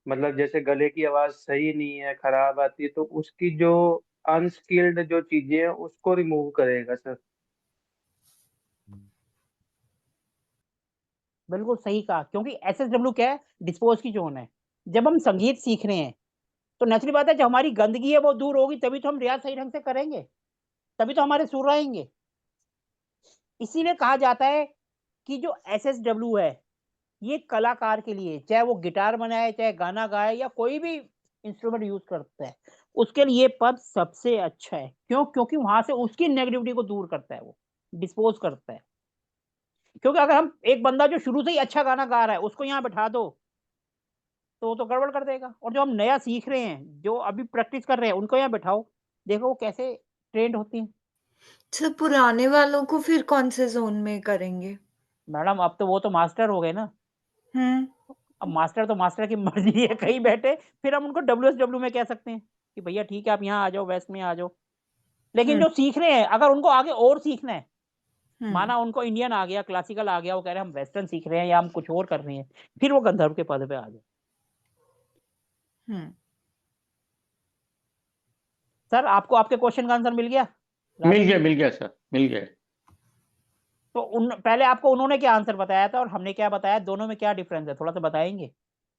मतलब जैसे गले की आवाज सही नहीं है, खराब आती है, तो उसकी जो अनस्किल्ड जो चीजें हैं उसको रिमूव करेगा सर। बिल्कुल सही कहा, क्योंकि एसएसडब्ल्यू क्या है, डिस्पोज की जोन है। जब हम संगीत सीख रहे हैं, तो नेचुरली बात है जब हमारी गंदगी है वो दूर होगी, तभी तो हम रियाज सही ढंग से करेंगे, तभी तो हमारे सुर रहेंगे। इसीलिए कहा जाता है कि जो एसएसडब्ल्यू है, ये कलाकार के लिए, चाहे वो गिटार बनाए, चाहे गाना गाए या कोई भी इंस्ट्रूमेंट यूज़ करता है, उसके लिए ये पद सबसे अच्छा है। क्यों? क्योंकि वहाँ से उसकी नेगेटिविटी को दूर करता है वो, डिस्पोज़ करता है। क्योंकि अगर हम एक बंदा जो शुरू से ही अच्छा गाना गा रहा है, उसको यहाँ बिठा दो, तो वो तो गड़बड़ कर देगा। और जो हम नया सीख रहे हैं, जो अभी प्रैक्टिस कर रहे हैं, उनको यहाँ बिठाओ, देखो वो कैसे ट्रेंड होती हैं। सर पुराने वालों को फिर कौन से जोन में करेंगे? मैडम अब तो वो तो मास्टर हो गए ना। हुँ। अब मास्टर तो मास्टर की मर्ज़ी है, कहीं बैठे, फिर हम उनको डब्ल्यूएसडब्ल्यू में कह सकते हैं कि भैया ठीक है आप यहाँ आ जाओ, वेस्ट में आ जाओ। लेकिन हुँ, जो सीख रहे हैं, अगर उनको आगे और सीखना है, हुँ, माना उनको इंडियन आ गया, क्लासिकल आ गया, वो कह रहे हैं हम वेस्टर्न सीख रहे हैं या हम कुछ और कर रहे हैं, फिर वो गंधर्व के पद पे आ जाए। हुँ। सर आपको आपके क्वेश्चन का आंसर मिल गया? मिल राधे गया, जी? मिल गया सर, मिल गया। तो उन पहले आपको उन्होंने क्या आंसर बताया था और हमने क्या बताया, दोनों में क्या डिफरेंस है? थोड़ा-सा बताएँगे?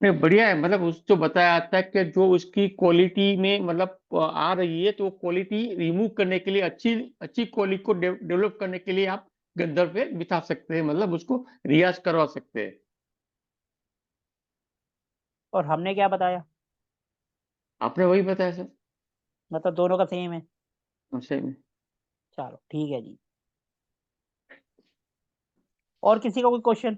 नहीं, बढ़िया है, मतलब उस जो बताया जाता है कि जो उसकी क्वालिटी में मतलब आ रही है, तो क्वालिटी रिमूव करने के लिए, अच्छी क्वालिटी को डेवलप करने के लिए आप गंधर्व पे बिठा सकते हैं, मतलब उसको रियाज करवा सकते हैं। और हमने क्या बताया? आपने वही बताया सर। मतलब दोनों का सेम है? सही में। चलो ठीक है जी। और किसी का कोई क्वेश्चन?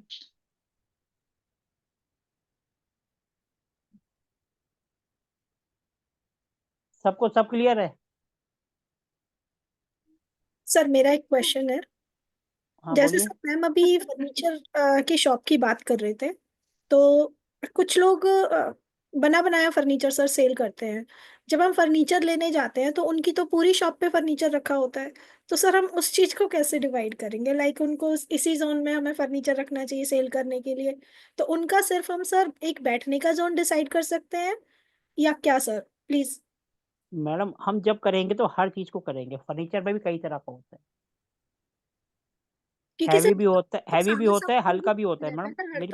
सबको सब क्लियर है? सर मेरा एक क्वेश्चन है। हाँ जैसे बोलिए। सर मैम अभी फर्नीचर की शॉप की बात कर रहे थे, तो कुछ लोग बना बनाया फर्नीचर सर सेल करते हैं। जब हम फर्नीचर लेने जाते हैं तो उनकी तो पूरी शॉप पे फर्नीचर रखा होता है। तो सर हम उस चीज को कैसे डिवाइड करेंगे? लाइक उनको इसी जोन में हमें फर्नीचर रखना चाहिए सेल करने के लिए, तो उनका सिर्फ हम सर एक बैठने का जोन डिसाइड कर सकते हैं या क्या सर? प्लीज। मैडम हम जब करेंगे तो हर चीज को करेंगे, फर्नीचर में भी कई तरह का होता है, क्योंकि हैवी सर भी होता है, हैवी भी सारा होता है, सामान हल्का भी होता है। रहता मैडम है ना हर मेरी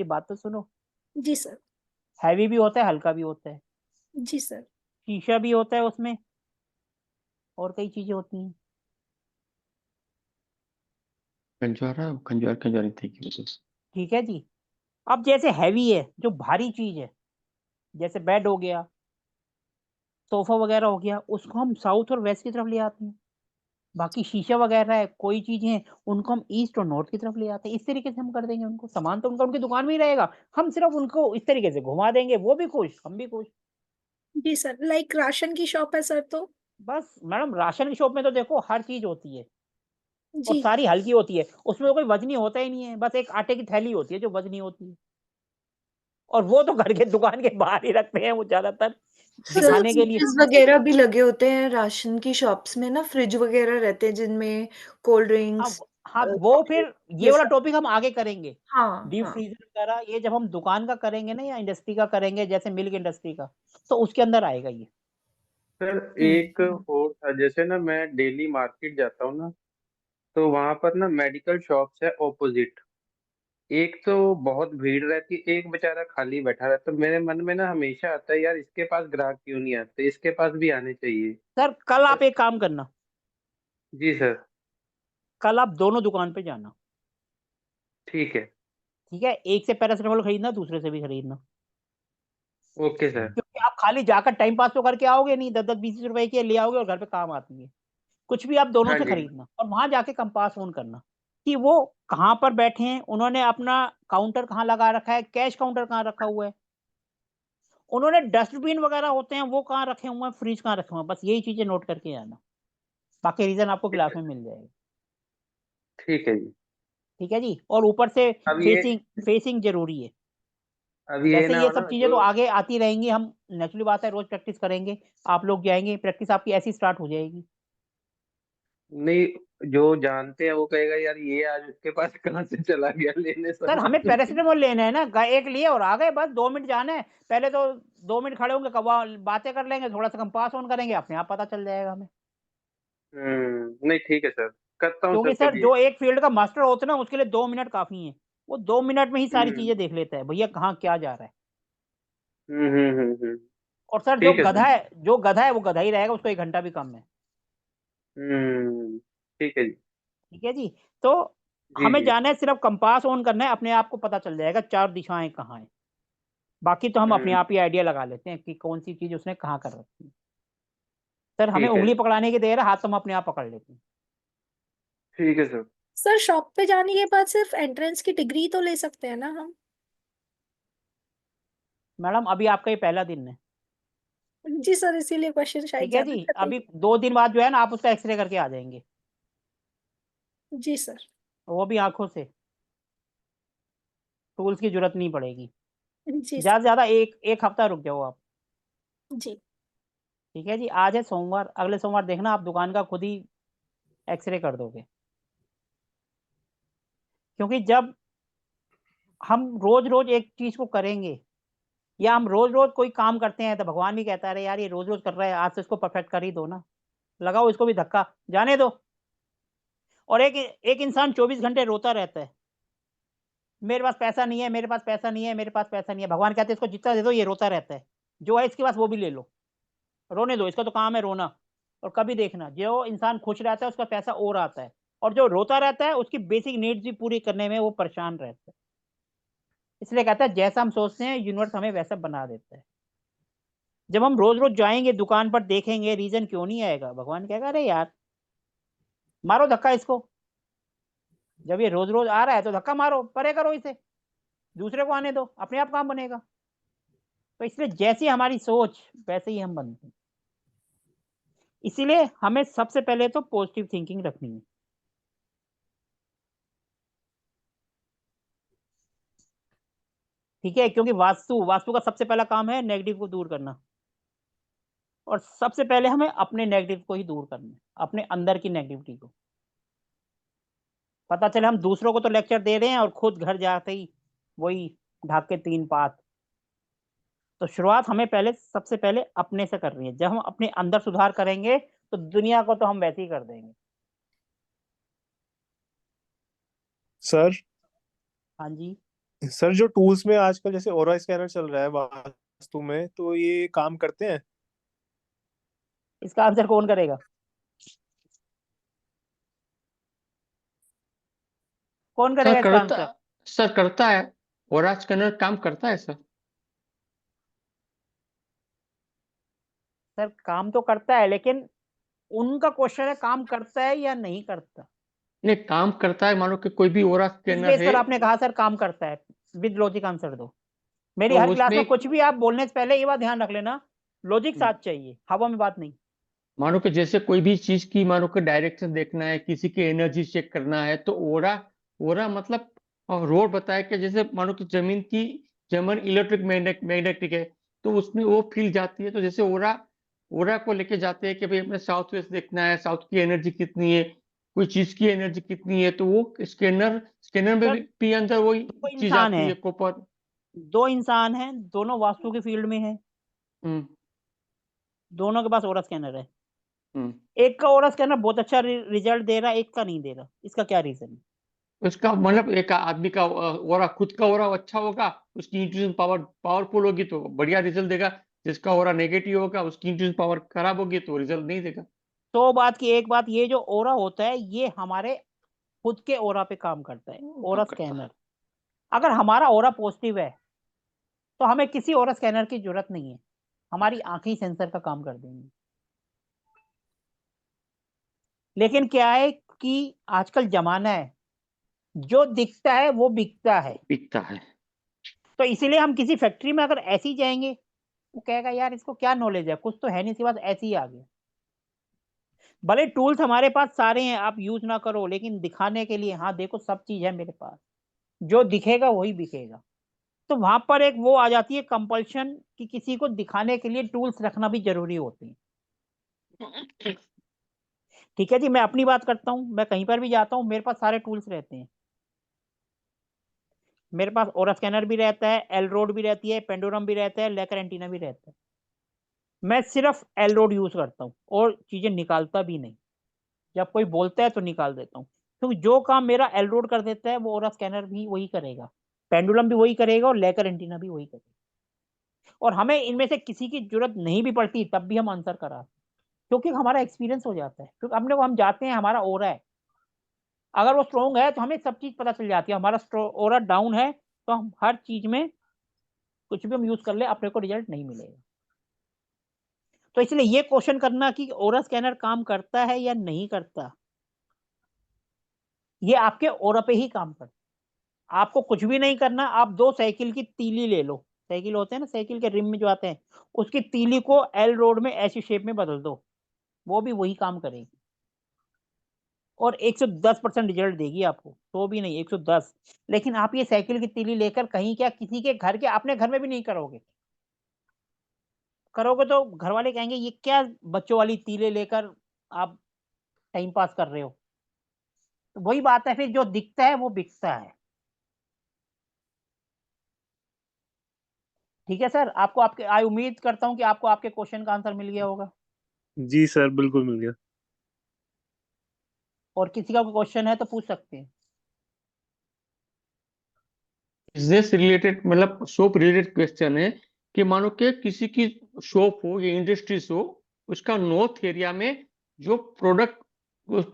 तरफ। बात तो सुनो। जी सर। हैवी भी होता है, हल्का भी होता है, जी सर। शीशा भी होता है उसमें, और कई चीजें होती हैं। खंजवारा खंजवार खंजवारी थी कि ठीक है जी। अब जैसे हैवी है, जो भारी चीज है, जैसे बेड हो गया, सोफा वगैरह हो गया, उसको हम साउथ और वेस्ट की तरफ ले आते हैं। बाकी शीशा वगैरह है, कोई चीजें हैं, उनको हम ईस्ट और नॉर्थ की तरफ ले आते हैं। इस तरीके से हम कर देंगे उनको। सामान तो उनका उनकी दुकान में ही रहेगा, हम सिर्फ उनको इस तरीके से घुमा देंगे, वो भी खुश, हम भी खुश। जी सर, लाइक राशन की शॉप है सर तो। बस मैडम राशन की शॉप में तो देखो हर चीज होती है, और जी। सारी हल्की होती है, उसमें कोई वजनी होता ही नहीं है, बस एक आटे की थैली होती है जो वजनी होती है, और वो तो घर के दुकान के बाहर ही रखते हैं वो ज्यादातर सर दिखाने के लिए। फ्रिज वगैरह भी लगे होते हैं राशन की शॉप्स में ना, फ्रिज वगैरह रहते हैं जिनमें कोल्ड हाँ ड्रिंक्स, हाँ, वो फिर ये ये वाला सब। टॉपिक हम आगे करेंगे। हाँ डीप हाँ। फ्रीजर वगैरह ये जब हम दुकान का करेंगे ना, या इंडस्ट्री का करेंगे, जैसे मिल्क इंडस्ट्री का, तो उसके अंदर आएगा ये। सर एक और था, जैसे ना मैं डेली मार्केट जाता हूँ ना, तो वहां पर ना मेडिकल शॉप्स है ऑपोजिट। एक तो बहुत भीड़ रहती है, एक बेचारा खाली बैठा रहता, तो मेरे मन में ना हमेशा आता है यार इसके पास ग्राहक क्यों नहीं आते, इसके पास भी आने चाहिए। सर कल आप एक काम करना, जी सर। कल आप दोनों दुकान पे जाना। ठीक है। ठीक है, एक से पैरासिटामोल खरीदना, दूसरे से भी खरीदना। Okay sir. क्योंकि आप खाली जाकर टाइम पास तो करके आओगे नहीं, 10-10 20 रुपए की ले आओगे और घर पे काम आती है। कुछ भी आप दोनों हाँ से जी। खरीदना, और वहां जाके कंपास ऑन करना कि वो कहाँ पर बैठे हैं, उन्होंने अपना काउंटर कहाँ लगा रखा है, कैश काउंटर कहाँ रखा हुआ है, उन्होंने डस्टबिन वगैरह होते हैं वो कहाँ रखे हुए हैं, फ्रिज कहाँ रखे हुए हैं। बस यही चीजें नोट करके आना, बाकी रीजन आपको ठीक क्लास है। में मिल जाएगा। ठीक है जी। ठीक है जी। और ऊपर से अब ये फेसिंग जरूरी है। अब ये वैसे ना ये हो सब ना चीजें जो, तो आगे आती रहेंगी, हम नेचुरली बात है रोज प्रैक्टिस करेंगे, आप लोग जाएंगे, प्रैक्टिस आपकी ऐसी स्टार्ट हो जाएगी। नहीं जो जानते हैं वो कहेगा यार ये आज उसके पास कहाँ से चला गया लेने सर हमें सामान। पैरासिटामोल लेना है ना, एक लिए और आ गए, बस 2 मिनट जाना है। पहले तो 2 मिनट खड़े होंगे, कब बातें कर लेंगे, थोड़ा सा कंपास ऑन करेंगे, अपने आप पता चल जाएगा हमें। नहीं ठीक है सर, करता हूँ क्योंकि सर सर कभी। जो एक फील्ड का मास्टर होता है ना, उसके लिए 2 मिनट काफी है। वो 2 मिनट में ही सारी हम्म चीजें देख लेता है, भैया कहाँ क्या जा रहा है। हम्म। और सर ठीक है सर। जो गधा है वो गधा ही रहेगा, उसको 1 घंटा भी कम है। ठीक है जी। ठीक है जी। तो जी हमें जी। जाना है, सिर्फ कंपास ऑन करना है, अपने आप को पता चल जाएगा 4 दिशाएं कहाँ है। बाकी तो हम अपने हम्म आप ही आइडिया लगा लेते हैं कि कौन सी चीज उसने कहाँ कर रखी है। सर हमें ठीक है। उंगली पकड़ाने की देर है, हाथ तो हम अपने आप पकड़ लेते हैं। ठीक है सर। सर शॉप पे जाने के बाद सिर्फ एंट्रेंस की डिग्री तो ले सकते हैं ना हम? मैडम अभी आपका ये पहला दिन है। जी सर, इसीलिए क्वेश्चन शायद ठीक है ज्यादा जी। कर रही अभी थी। 2 दिन बाद जो है ना, आप उसका एक्सरे करके आ जाएंगे, जी सर। वो भी आंखों से। टूल्स की जरूरत नहीं पड़ेगी। जी ज्यादा सर। से ज्यादा एक हफ्ता रुक जाओ आप। जी। ठीक है जी। आज है सोमवार, अगले सोमवार देखना आप दुकान का खुद ही एक्सरे कर दोगे। क्योंकि जब हम रोज रोज एक चीज को करेंगे, या हम रोज रोज कोई काम करते हैं, तो भगवान भी कहता है अरे यार ये रोज रोज कर रहा है, आज से इसको परफेक्ट कर ही दो ना, लगाओ इसको भी धक्का, जाने दो। और एक एक इंसान 24 घंटे रोता रहता है, मेरे पास पैसा नहीं है, मेरे पास पैसा नहीं है, मेरे पास पैसा नहीं है। भगवान कहते हैं इसको जितना दे दो, ये रोता रहता है, जो है इसके पास वो भी ले लो, रोने दो, इसका तो काम है रोना। और कभी देखना, जो इंसान खुश रहता है उसका पैसा और आता है, और जो रोता रहता है उसकी बेसिक नीड्स भी पूरी करने में वो परेशान रहता है। इसलिए कहता है जैसा हम सोचते हैं यूनिवर्स हमें वैसा बना देता है। जब हम रोज रोज जाएंगे दुकान पर, देखेंगे रीजन क्यों नहीं आएगा, भगवान कहेगा अरे यार मारो धक्का इसको, जब ये रोज रोज आ रहा है तो धक्का मारो, परे करो इसे, दूसरे को आने दो, अपने आप काम बनेगा। तो इसलिए जैसी हमारी सोच वैसे ही हम बनते हैं। इसीलिए हमें सबसे पहले तो पॉजिटिव थिंकिंग रखनी है। ठीक है, क्योंकि वास्तु का सबसे पहला काम है नेगेटिव को दूर करना, और सबसे पहले हमें अपने नेगेटिव को ही दूर करना है, अपने अंदर की नेगेटिविटी को। पता चले हम दूसरों को तो लेक्चर दे रहे हैं और खुद घर जाते ही वही ढाक के 3 पात। तो शुरुआत हमें सबसे पहले अपने से करनी है। जब हम अपने अंदर सुधार करेंगे तो दुनिया को तो हम वैसे ही कर देंगे। सर हाँ जी। सर, जो टूल्स में आजकल जैसे ओरा स्कैनर चल रहा है वास्तु में, तो ये काम करते हैं? इसका आंसर कौन करेगा? कौन करेगा इसका आंसर? सर करता है, ओरा स्कैनर काम करता है सर। सर काम तो करता है, लेकिन उनका क्वेश्चन है काम करता है या नहीं करता। नहीं, काम करता है। मानो कि कोई भी ओरा इस स्कैनर बेस है पर आपने कहा सर काम करता है, विद लॉजिक आंसर दो। मेरी तो हर क्लास उसमें में कुछ भी आप बोलने से पहले ये बात ध्यान रख लेना, लॉजिक साथ चाहिए, हवा में बात नहीं। मानो कि जैसे कोई भी चीज की मानो कि डायरेक्शन देखना है, किसी की एनर्जी चेक करना है, तो ओरा ओरा मतलब रोड बताया कि जैसे मानो कि जमीन इलेक्ट्रिक मैग्नेटिक है, तो उसमें वो फील जाती है। तो जैसे ओरा ओरा को लेके जाते हैं कि भाई अपने साउथ वेस्ट देखना है, साउथ की एनर्जी कितनी है, कोई चीज की एनर्जी कितनी है, तो वो स्कैनर में सर, भी अंदर वही दो चीज इंसान आती है, है, कॉपर। 2 इंसान हैं, दोनों वास्तु के फील्ड में हैं, दोनों के पास ओरा स्कैनर है। एक का ओरा स्कैनर बहुत अच्छा रिजल्ट दे रहा है, एक का नहीं दे रहा, इसका क्या रीजन है? उसका मतलब एक आदमी का ओरा, खुद का ओरा अच्छा होगा, उसकी इंट्यूशन पावरफुल होगी तो बढ़िया रिजल्ट देगा। जिसका ओरा नेगेटिव होगा, उसकी इंट्यूशन पावर खराब होगी तो रिजल्ट नहीं देगा। तो बात की एक बात, ये जो ओरा होता है ये हमारे खुद के ओरा पे काम करता है, ओरा स्कैनर। अगर हमारा ओरा पॉजिटिव है तो हमें किसी ओरा स्कैनर की जरूरत नहीं है, हमारी आंखें ही सेंसर का काम कर देंगी। लेकिन क्या है कि आजकल जमाना है, जो दिखता है वो बिकता है। तो इसीलिए हम किसी फैक्ट्री में अगर ऐसे ही जाएंगे, वो कहेगा यार इसको क्या नॉलेज है, कुछ तो है नहीं, इसके बाद ऐसे ही आ गया। भले टूल्स हमारे पास सारे हैं, आप यूज ना करो, लेकिन दिखाने के लिए हाँ देखो सब चीज है मेरे पास, जो दिखेगा वही बिकेगा। तो वहां पर एक वो आ जाती है कंपल्शन कि किसी को दिखाने के लिए टूल्स रखना भी जरूरी होती है। ठीक है जी, मैं अपनी बात करता हूँ, मैं कहीं पर भी जाता हूँ मेरे पास सारे टूल्स रहते हैं। मेरे पास ओरा स्कैनर भी रहता है, एल रोड भी रहती है, पेंडुलम भी रहता है, लेकर एंटीना भी रहता है। मैं सिर्फ एल रोड यूज करता हूँ और चीजें निकालता भी नहीं। जब कोई बोलता है तो निकाल देता हूँ, क्योंकि जो काम मेरा एल रोड कर देता है वो ओरा स्कैनर भी वही करेगा, पेंडुलम भी वही करेगा और लेकर एंटीना भी वही करेगा। और हमें इनमें से किसी की जरूरत नहीं भी पड़ती तब भी हम आंसर कराते, क्योंकि हमारा एक्सपीरियंस हो जाता है। क्योंकि अपने को हम जाते हैं, हमारा ओरा है, अगर वो स्ट्रॉन्ग है तो हमें सब चीज पता चल जाती है। हमारा ओरा डाउन है तो हम हर चीज में कुछ भी हम यूज कर ले अपने को रिजल्ट नहीं मिलेगा। तो इसलिए ये क्वेश्चन करना कि ओरा स्कैनर काम करता है या नहीं करता, ये आपके ओरा पे ही काम करता है। आपको कुछ भी नहीं करना, आप 2 साइकिल की तीली ले लो, साइकिल होते हैं ना, साइकिल के रिम में जो आते हैं, उसकी तीली को एल रोड में ऐसी शेप में बदल दो, वो भी वही काम करेगी और 110% रिजल्ट देगी आपको, तो भी नहीं 110। लेकिन आप ये साइकिल की तीली लेकर कहीं क्या किसी के घर के, अपने घर में भी नहीं करोगे, करोगे तो घर वाले कहेंगे ये क्या बच्चों वाली तीले लेकर आप टाइम पास कर रहे हो। तो वही बात है, फिर जो दिखता है वो बिकता है। ठीक है सर, आपको आपके आई उम्मीद करता हूं कि आपको आपके क्वेश्चन का आंसर मिल गया होगा। जी सर, बिल्कुल मिल गया। और किसी का कोई क्वेश्चन है तो पूछ सकते हैं। बिजनेस रिलेटेड मतलब शॉप रिलेटेड क्वेश्चन है कि मानो कि किसी की शॉप हो या इंडस्ट्रीज हो, उसका नॉर्थ एरिया में जो प्रोडक्ट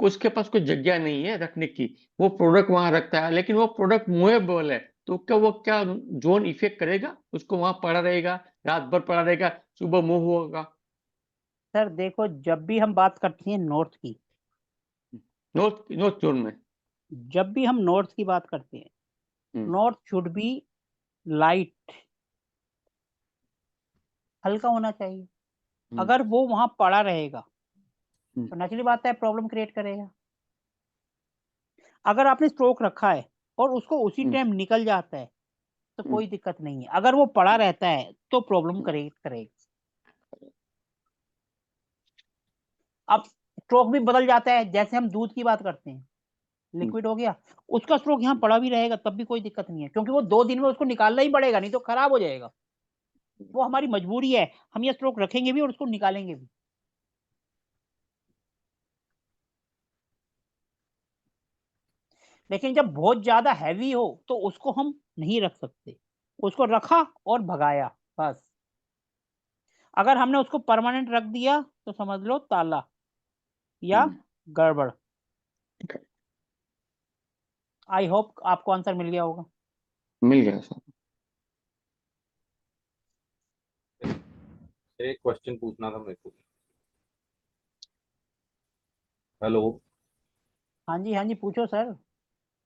उसके पास कोई जगह नहीं है रखने की, वो प्रोडक्ट वहां रखता है, लेकिन वो प्रोडक्ट मूवेबल है, तो क्या वो क्या जोन इफेक्ट करेगा, उसको वहां पड़ा रहेगा, रात भर पड़ा रहेगा, सुबह मूव होगा? सर देखो, जब भी हम बात करते हैं नॉर्थ की, नॉर्थ जोन में जब भी हम नॉर्थ की बात करते हैं, नॉर्थ शुड बी लाइट, हल्का होना चाहिए। अगर वो वहां पड़ा रहेगा तो नेचुरली बात है प्रॉब्लम क्रिएट करेगा। अगर आपने स्ट्रोक रखा है और उसको उसी टाइम निकल जाता है तो कोई दिक्कत नहीं है। अगर वो पड़ा रहता है तो प्रॉब्लम क्रिएट करेगा। अब स्ट्रोक भी बदल जाता है, जैसे हम दूध की बात करते हैं, लिक्विड हो गया, उसका स्ट्रोक यहाँ पड़ा भी रहेगा तब भी कोई दिक्कत नहीं है, क्योंकि वो 2 दिन में उसको निकालना ही पड़ेगा, नहीं तो खराब हो जाएगा। वो हमारी मजबूरी है, हम ये स्ट्रोक रखेंगे भी और उसको निकालेंगे भी। लेकिन जब बहुत ज्यादा हैवी हो तो उसको हम नहीं रख सकते, उसको रखा और भगाया बस। अगर हमने उसको परमानेंट रख दिया तो समझ लो ताला या गड़बड़। आई होप आपको आंसर मिल गया होगा। मिल गया सर। एक क्वेश्चन पूछना था मेरे को। हेलो हाँ जी पूछो सर।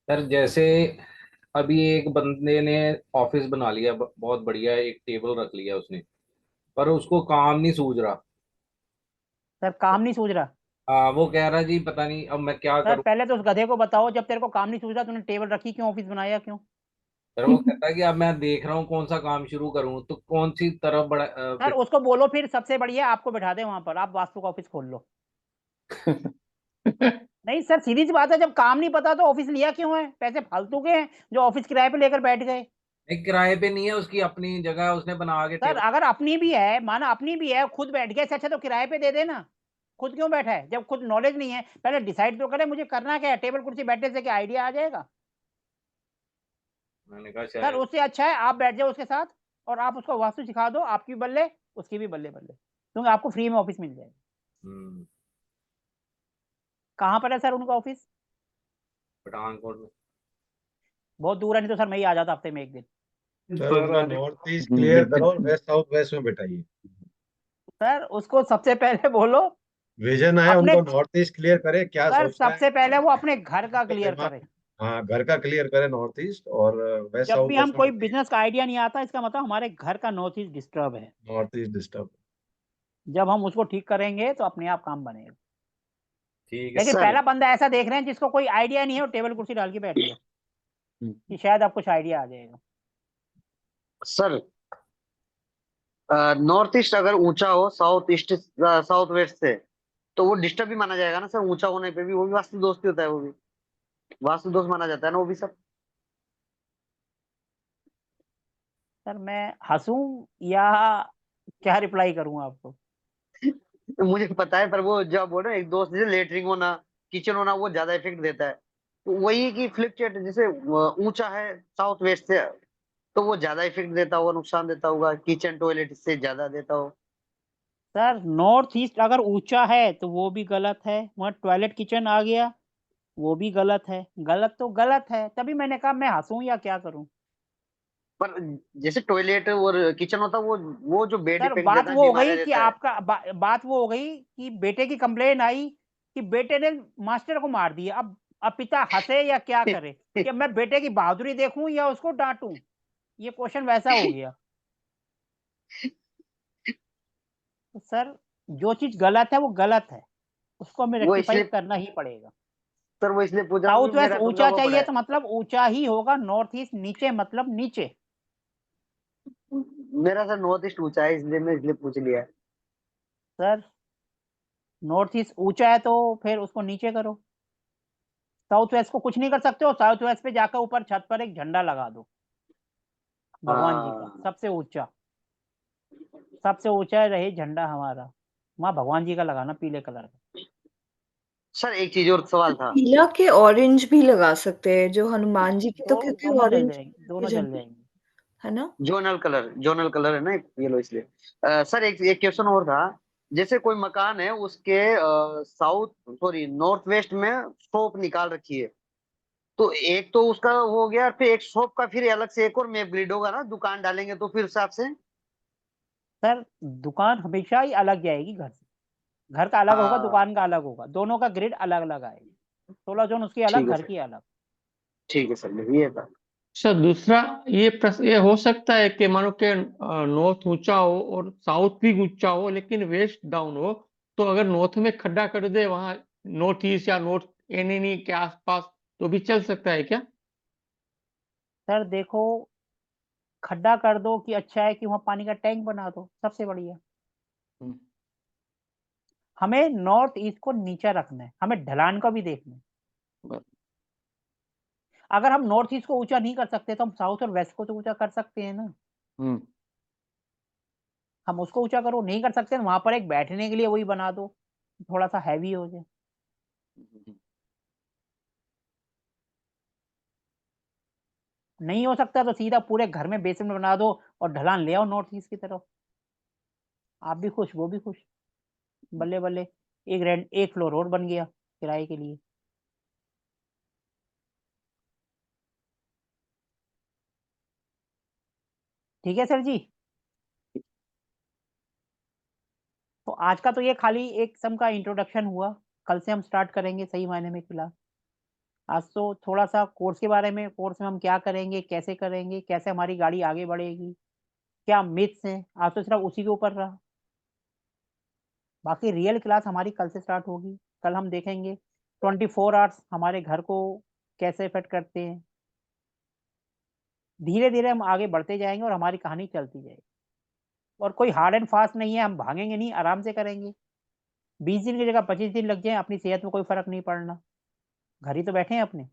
सर, जैसे अभी एक बंदे ने ऑफिस बना लिया, बहुत बढ़िया, एक टेबल रख लिया उसने, पर उसको काम नहीं सूझ रहा। सर काम नहीं सूझ रहा? हाँ, वो कह रहा जी पता नहीं अब मैं क्या सर करूं। पहले तो उस गधे को बताओ, जब तेरे को काम नहीं सूझ रहा तूने टेबल रखी क्यों, ऑफिस बनाया क्यों? सर वो कहता है कि अब मैं देख रहा हूँ कौन सा काम शुरू करूं, तो कौन सी तरफ बड़ा सर उसको बोलो फिर सबसे बढ़िया आपको बैठा दे वहां पर, आप वास्तु का ऑफिस खोल लो। नहीं सर सीधी सी बात है, जब काम नहीं पता तो ऑफिस लिया क्यों है? पैसे फालतू के हैं जो ऑफिस किराए पे लेकर बैठ गए। एक किराए पे नहीं है, उसकी अपनी जगह उसने बना के सर टेबल। अगर अपनी भी है, माना अपनी भी है, खुद बैठ गया, इससे अच्छा तो किराए पे दे देना। खुद क्यों बैठा है? जब खुद नॉलेज नहीं है, पहले डिसाइड तो करे मुझे करना क्या है। टेबल कुर्सी बैठने से क्या आइडिया आ जाएगा? मैंने कहा सर शायद। उससे अच्छा है आप बैठ जाओ उसके साथ और आप उसको वास्तु सिखा दो, आपकी भी बल्ले उसकी भी बल्ले बल्ले, क्योंकि आपको फ्री में ऑफिस मिल जाएगा। कहाँ पर है सर उनका ऑफिस? पठानकोट में। बहुत दूर है, नहीं तो सर मैं ही आ जाता हफ्ते में एक दिन। सर उनका नॉर्थ ईस्ट क्लियर करो और वेस्ट साउथ वेस्ट में बैठाइए। सर उसको सबसे पहले बोलो विजन है अपने, उनको, नॉर्थ ईस्ट क्लियर करे, क्या सर सोचता है सबसे पहले वो अपने घर का उनका क्लियर दिमाग। करे। हाँ, घर का क्लियर करे नॉर्थ ईस्ट, और वेस्ट जब साउथ भी हम वेस्ट में कोई बैठाइए। बिजनेस का आइडिया नहीं आता, इसका मतलब हमारे घर का नॉर्थ ईस्ट डिस्टर्ब है। North east disturb. जब हम उसको ठीक करेंगे तो अपने आप काम बनेगा। ठीक है लेकिन सर। पहला बंदा ऐसा देख रहे हैं जिसको कोई आइडिया नहीं है और टेबल कुर्सी डाल के बैठ गया कि शायद अब कुछ आइडिया आ जाएगा। सर नॉर्थ ईस्ट अगर ऊंचा हो साउथ ईस्ट साउथ वेस्ट से, तो वो डिस्टर्ब भी माना जाएगा ना सर? ऊंचा होने पे भी वो भी वास्तु दोष ही होता है, वो भी वास्तु दोष माना जाता है ना वो भी सर? सर मैं हंसूं या क्या रिप्लाई करूं आपको? मुझे पता है, पर वो जो आप बोल रहे हैं एक दोस्त, जैसे लेटरिंग होना किचन होना वो ज्यादा इफेक्ट देता है, तो वही की फ्लिक्चुएट जैसे ऊंचा है साउथ वेस्ट से, तो वो ज्यादा इफेक्ट देता होगा, नुकसान देता होगा, किचन टॉयलेट इससे ज्यादा देता हो। सर नॉर्थ ईस्ट अगर ऊंचा है तो वो भी गलत है, वहाँ टॉयलेट किचन आ गया वो भी गलत है। गलत तो गलत है, तभी मैंने कहा मैं हंसूं या क्या करूं। पर जैसे टॉयलेट और किचन होता है वो जो बेड सर इफेक्ट बात देता है, वो हो बीमारियां गई कि देता है। आपका बात वो हो गई कि बेटे की कंप्लेन आई कि बेटे ने मास्टर को मार दिया। अब पिता हंसे या क्या करे, कि मैं बेटे की बहादुरी देखूं या उसको डांटूं? ये क्वेश्चन वैसा हो गया। तो सर जो चीज गलत है वो गलत है, उसको हमें वो रेक्टिफाई इसलिए करना ही पड़ेगा। सर वो इसलिए पूछा कि साउथ वेस्ट मेरा खुद का ऊंचा वो पड़ा चाहिए है। तो मतलब ऊंचा ही होगा, नॉर्थ ईस्ट नीचे मतलब नीचे। मेरा सर नॉर्थ ईस्ट ऊंचा है, इसलिए पूछ लिया है। सर नॉर्थ ईस्ट ऊंचा है तो फिर उसको नीचे करो। साउथ वेस्ट को कुछ नहीं कर सकते हो, साउथ वेस्ट पे जाकर ऊपर छत पर एक झंडा लगा दो भगवान जी का, हाँ सबसे ऊंचा रहे झंडा हमारा, वहां भगवान जी का लगाना पीले कलर का। सर, एक चीज और सवाल था। पीला के ऑरेंज भी लगा सकते हैं, जो हनुमान जी की तो क्योंकि दोनों चल ऑरेंज जाएंगे, दोनों चल जाएंगे। है ना। जोनल कलर है ना येलो, इसलिए सर एक क्वेश्चन और था। जैसे कोई मकान है, उसके साउथ सॉरी नॉर्थ वेस्ट में शॉप निकाल रखी है, तो एक तो उसका हो गया, फिर एक शॉप का फिर अलग से एक और मैप ग्रिड होगा ना, दुकान डालेंगे तो फिर हिसाब से। सर दुकान हमेशा ही अलग जाएगी घर से, घर का अलग होगा, हाँ दुकान का अलग होगा, दोनों का ग्रिड अलग अलग आएगा। 16 जोन उसकी अलग, ठीक है घर सर, की अलग। ठीक है सर, ये था। सर दूसरा ये प्रश्न ये हो सकता है कि मानो के नॉर्थ ऊंचा हो और साउथ भी ऊंचा हो लेकिन वेस्ट डाउन हो, तो अगर नॉर्थ में खड्डा कर दे वहां नॉर्थ ईस्ट या नॉर्थ एनी के आसपास तो भी चल सकता है क्या? सर देखो, खड्डा कर दो कि अच्छा है कि वहाँ पानी का टैंक बना दो, सबसे बढ़िया। हम्म, हमें नॉर्थ ईस्ट को नीचा रखना है, हमें ढलान का भी देखना है। बस। अगर हम नॉर्थ ईस्ट को ऊंचा नहीं कर सकते तो हम साउथ और वेस्ट को तो ऊंचा कर सकते हैं ना। हम्म, हम उसको ऊंचा करो, नहीं कर सकते वहां पर एक बैठने के लिए वही बना दो, थोड़ा सा हैवी हो जाए। नहीं हो सकता तो सीधा पूरे घर में बेसमेंट बना दो और ढलान ले आओ नॉर्थ ईस्ट की तरफ। आप भी खुश, वो भी खुश, बल्ले बल्ले, एक फ्लोर और बन गया किराए के लिए। ठीक है सर जी। तो आज का तो ये खाली एक सम का इंट्रोडक्शन हुआ, कल से हम स्टार्ट करेंगे सही मायने में क्लास। आज तो थोड़ा सा कोर्स के बारे में, कोर्स में हम क्या करेंगे, कैसे हमारी गाड़ी आगे बढ़ेगी, क्या मिथ्स हैं, आज तो सिर्फ उसी के ऊपर रहा। बाकी रियल क्लास हमारी कल से स्टार्ट होगी। कल हम देखेंगे 24 आवर्स हमारे घर को कैसे इफेक्ट करते हैं। धीरे धीरे हम आगे बढ़ते जाएंगे और हमारी कहानी चलती जाएगी। और कोई हार्ड एंड फास्ट नहीं है, हम भागेंगे नहीं, आराम से करेंगे। 20 दिन की जगह 25 दिन लग जाए, अपनी सेहत में कोई फर्क नहीं पड़ना। घर ही तो बैठे हैं अपने,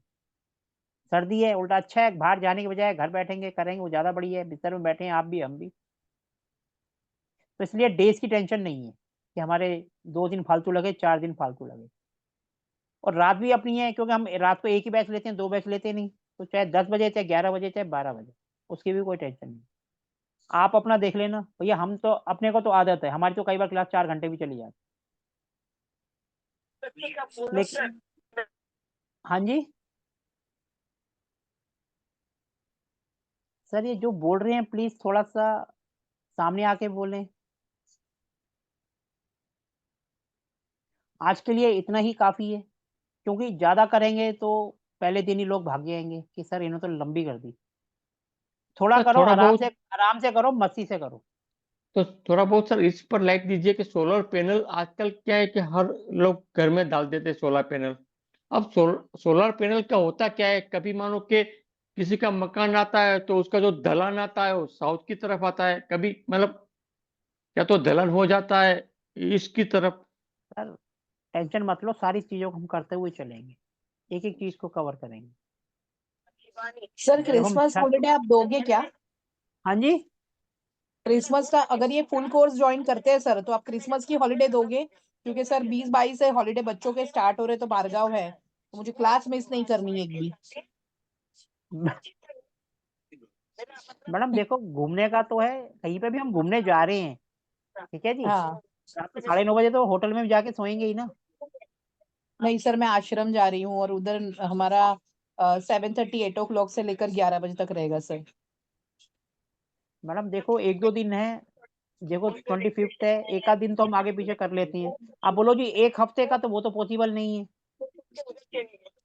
सर्दी है, उल्टा अच्छा है, बाहर जाने के बजाय घर बैठेंगे करेंगे, वो ज्यादा बढ़िया है। बिस्तर में बैठे हैं आप भी, हम भी। तो इसलिए डेज की टेंशन नहीं है कि हमारे 2 दिन फालतू लगे, 4 दिन फालतू लगे। और रात भी अपनी है, क्योंकि हम रात को एक ही बैच लेते हैं, 2 बैच लेते नहीं। तो चाहे 10 बजे, चाहे 11 बजे, चाहे 12 बजे, उसकी भी कोई टेंशन नहीं। आप अपना देख लेना भैया। हम तो अपने को तो आदत है, हमारी तो कई बार क्लास 4 घंटे भी चली जाती। लेकिन हाँ जी सर, ये जो बोल रहे हैं प्लीज थोड़ा सा सामने आके बोलें। आज के लिए इतना ही काफी है, क्योंकि ज्यादा करेंगे तो पहले दिन ही लोग भाग जाएंगे कि सर इन्होंने तो लंबी कर दी। थोड़ा सर करो, थोड़ा बहुत आराम से करो, मस्ती से करो। तो थोड़ा बहुत सर इस पर लाइट दीजिए कि सोलर पैनल आजकल क्या है कि हर लोग घर में डाल देते हैं सोलर पैनल। अब सोलर पैनल का होता क्या है, कभी मानो कि किसी का मकान आता है तो उसका जो दलान आता है वो साउथ की तरफ आता है, कभी मतलब या तो दलान हो जाता है ईस्ट की तरफ। सर टेंशन मत लो, सारी चीजों को हम करते हुए चलेंगे, एक एक चीज को कवर करेंगे। सर जब हम क्रिसमस हॉलिडे आप दोगे क्या? हाँ जी क्रिसमस का अगर ये फुल कोर्स ज्वाइन करते हैं सर तो आप क्रिसमस की हॉलिडे दोगे? क्योंकि सर 20-22 से हॉलिडे बच्चों के स्टार्ट हो रहे तो भार्गव है, तो मुझे क्लास मिस नहीं करनी है एक भी। मैडम देखो, घूमने का तो है, कहीं पे भी हम घूमने जा रहे हैं, ठीक है जी। हाँ रात को 9:30 बजे तो होटल में जाके सोएंगे ही ना। नहीं सर, मैं आश्रम जा रही हूँ और उधर हमारा 7:30 8 o'clock से लेकर 11 बजे तक रहेगा सर। मैडम देखो, 1-2 दिन है, देखो 25th है, एक आध दिन तो हम आगे पीछे कर लेते हैं। आप बोलो जी 1 हफ्ते का, तो वो तो पॉसिबल नहीं है।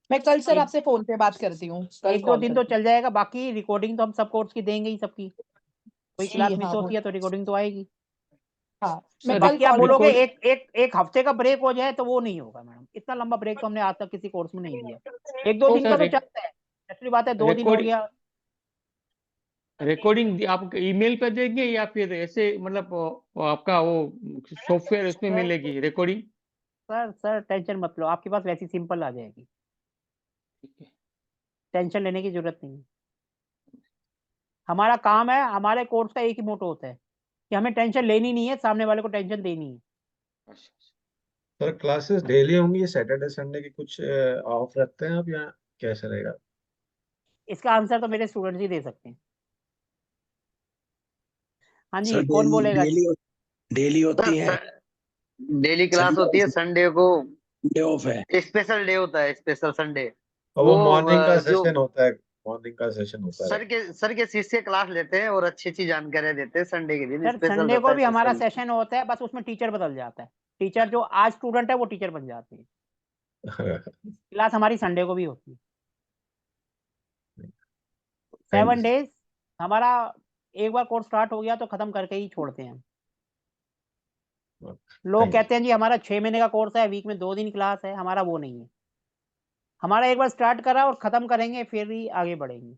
मैं कल सर एक आपसे फोन पे बात करती हूँ, कल 1-2 कॉल दिन तो करती चल जाएगा, बाकी रिकॉर्डिंग तो हम सब कोर्स की देंगे ही सबकी। कोई हूँ जी। क्लास मिस हाँ होती है तो रिकॉर्डिंग तो आएगी। हाँ मैं सर कल बाकी आप कॉल बोलोगे करती एक एक एक हफ्ते का ब्रेक हो जाए तो वो नहीं होगा मैडम। इतना लंबा ब्रेक तो हमने आज तक किसी कोर्स में नहीं दिया। 1-2 हूँ। दिन का सर तो चलता है, दूसरी बात है 2 दिन हो रिकॉर्डिंग गया। रिकॉर्डिंग आप ईमेल पे देंगे या फिर ऐसे मतलब वो आपका वो सॉफ्टवेयर उसमें मिलेगी रिकॉर्डिंग? सर टेंशन मत लो, आपके पास वैसी सिंपल आ जाएगी, टेंशन लेने की जरूरत नहीं है। हमारा काम है, हमारे कोर्स का एक ही मोटो होता है कि हमें टेंशन लेनी नहीं है, सामने वाले को टेंशन देनी है। सर क्लासेस डेली होंगी, सैटरडे संडे की कुछ ऑफ रखते हैं आप, या कैसे रहेगा? इसका आंसर तो मेरे स्टूडेंट्स ही दे सकते हैं। हाँ जी, सर कौन बोलेगा जी? डेली होती है, डेली क्लास होती है, संडे को संडे ऑफ है। स्पेशल डे होता है, स्पेशल संडे। और वो वो मॉर्निंग का जो सेशन होता है, मॉर्निंग का सेशन होता है। सर के शिष्य क्लास लेते हैं और अच्छी अच्छी जानकारियां देते हैं। संडे के दिन सर स्पेशल संडे रहता को है भी हमारा सेशन। सेशन होता है, बस उसमें टीचर बदल जाता है। टीचर जो आज स्टूडेंट है वो टीचर बन जाते हैं। क्लास हमारी संडे को भी होती है। 7 डेज हमारा एक बार कोर्स स्टार्ट हो गया तो खत्म करके ही छोड़ते हैं। लोग कहते हैं जी हमारा 6 महीने का कोर्स है, वीक में 2 दिन क्लास है, हमारा वो नहीं है। हमारा एक बार स्टार्ट करा और खत्म करेंगे फिर ही आगे बढ़ेंगे।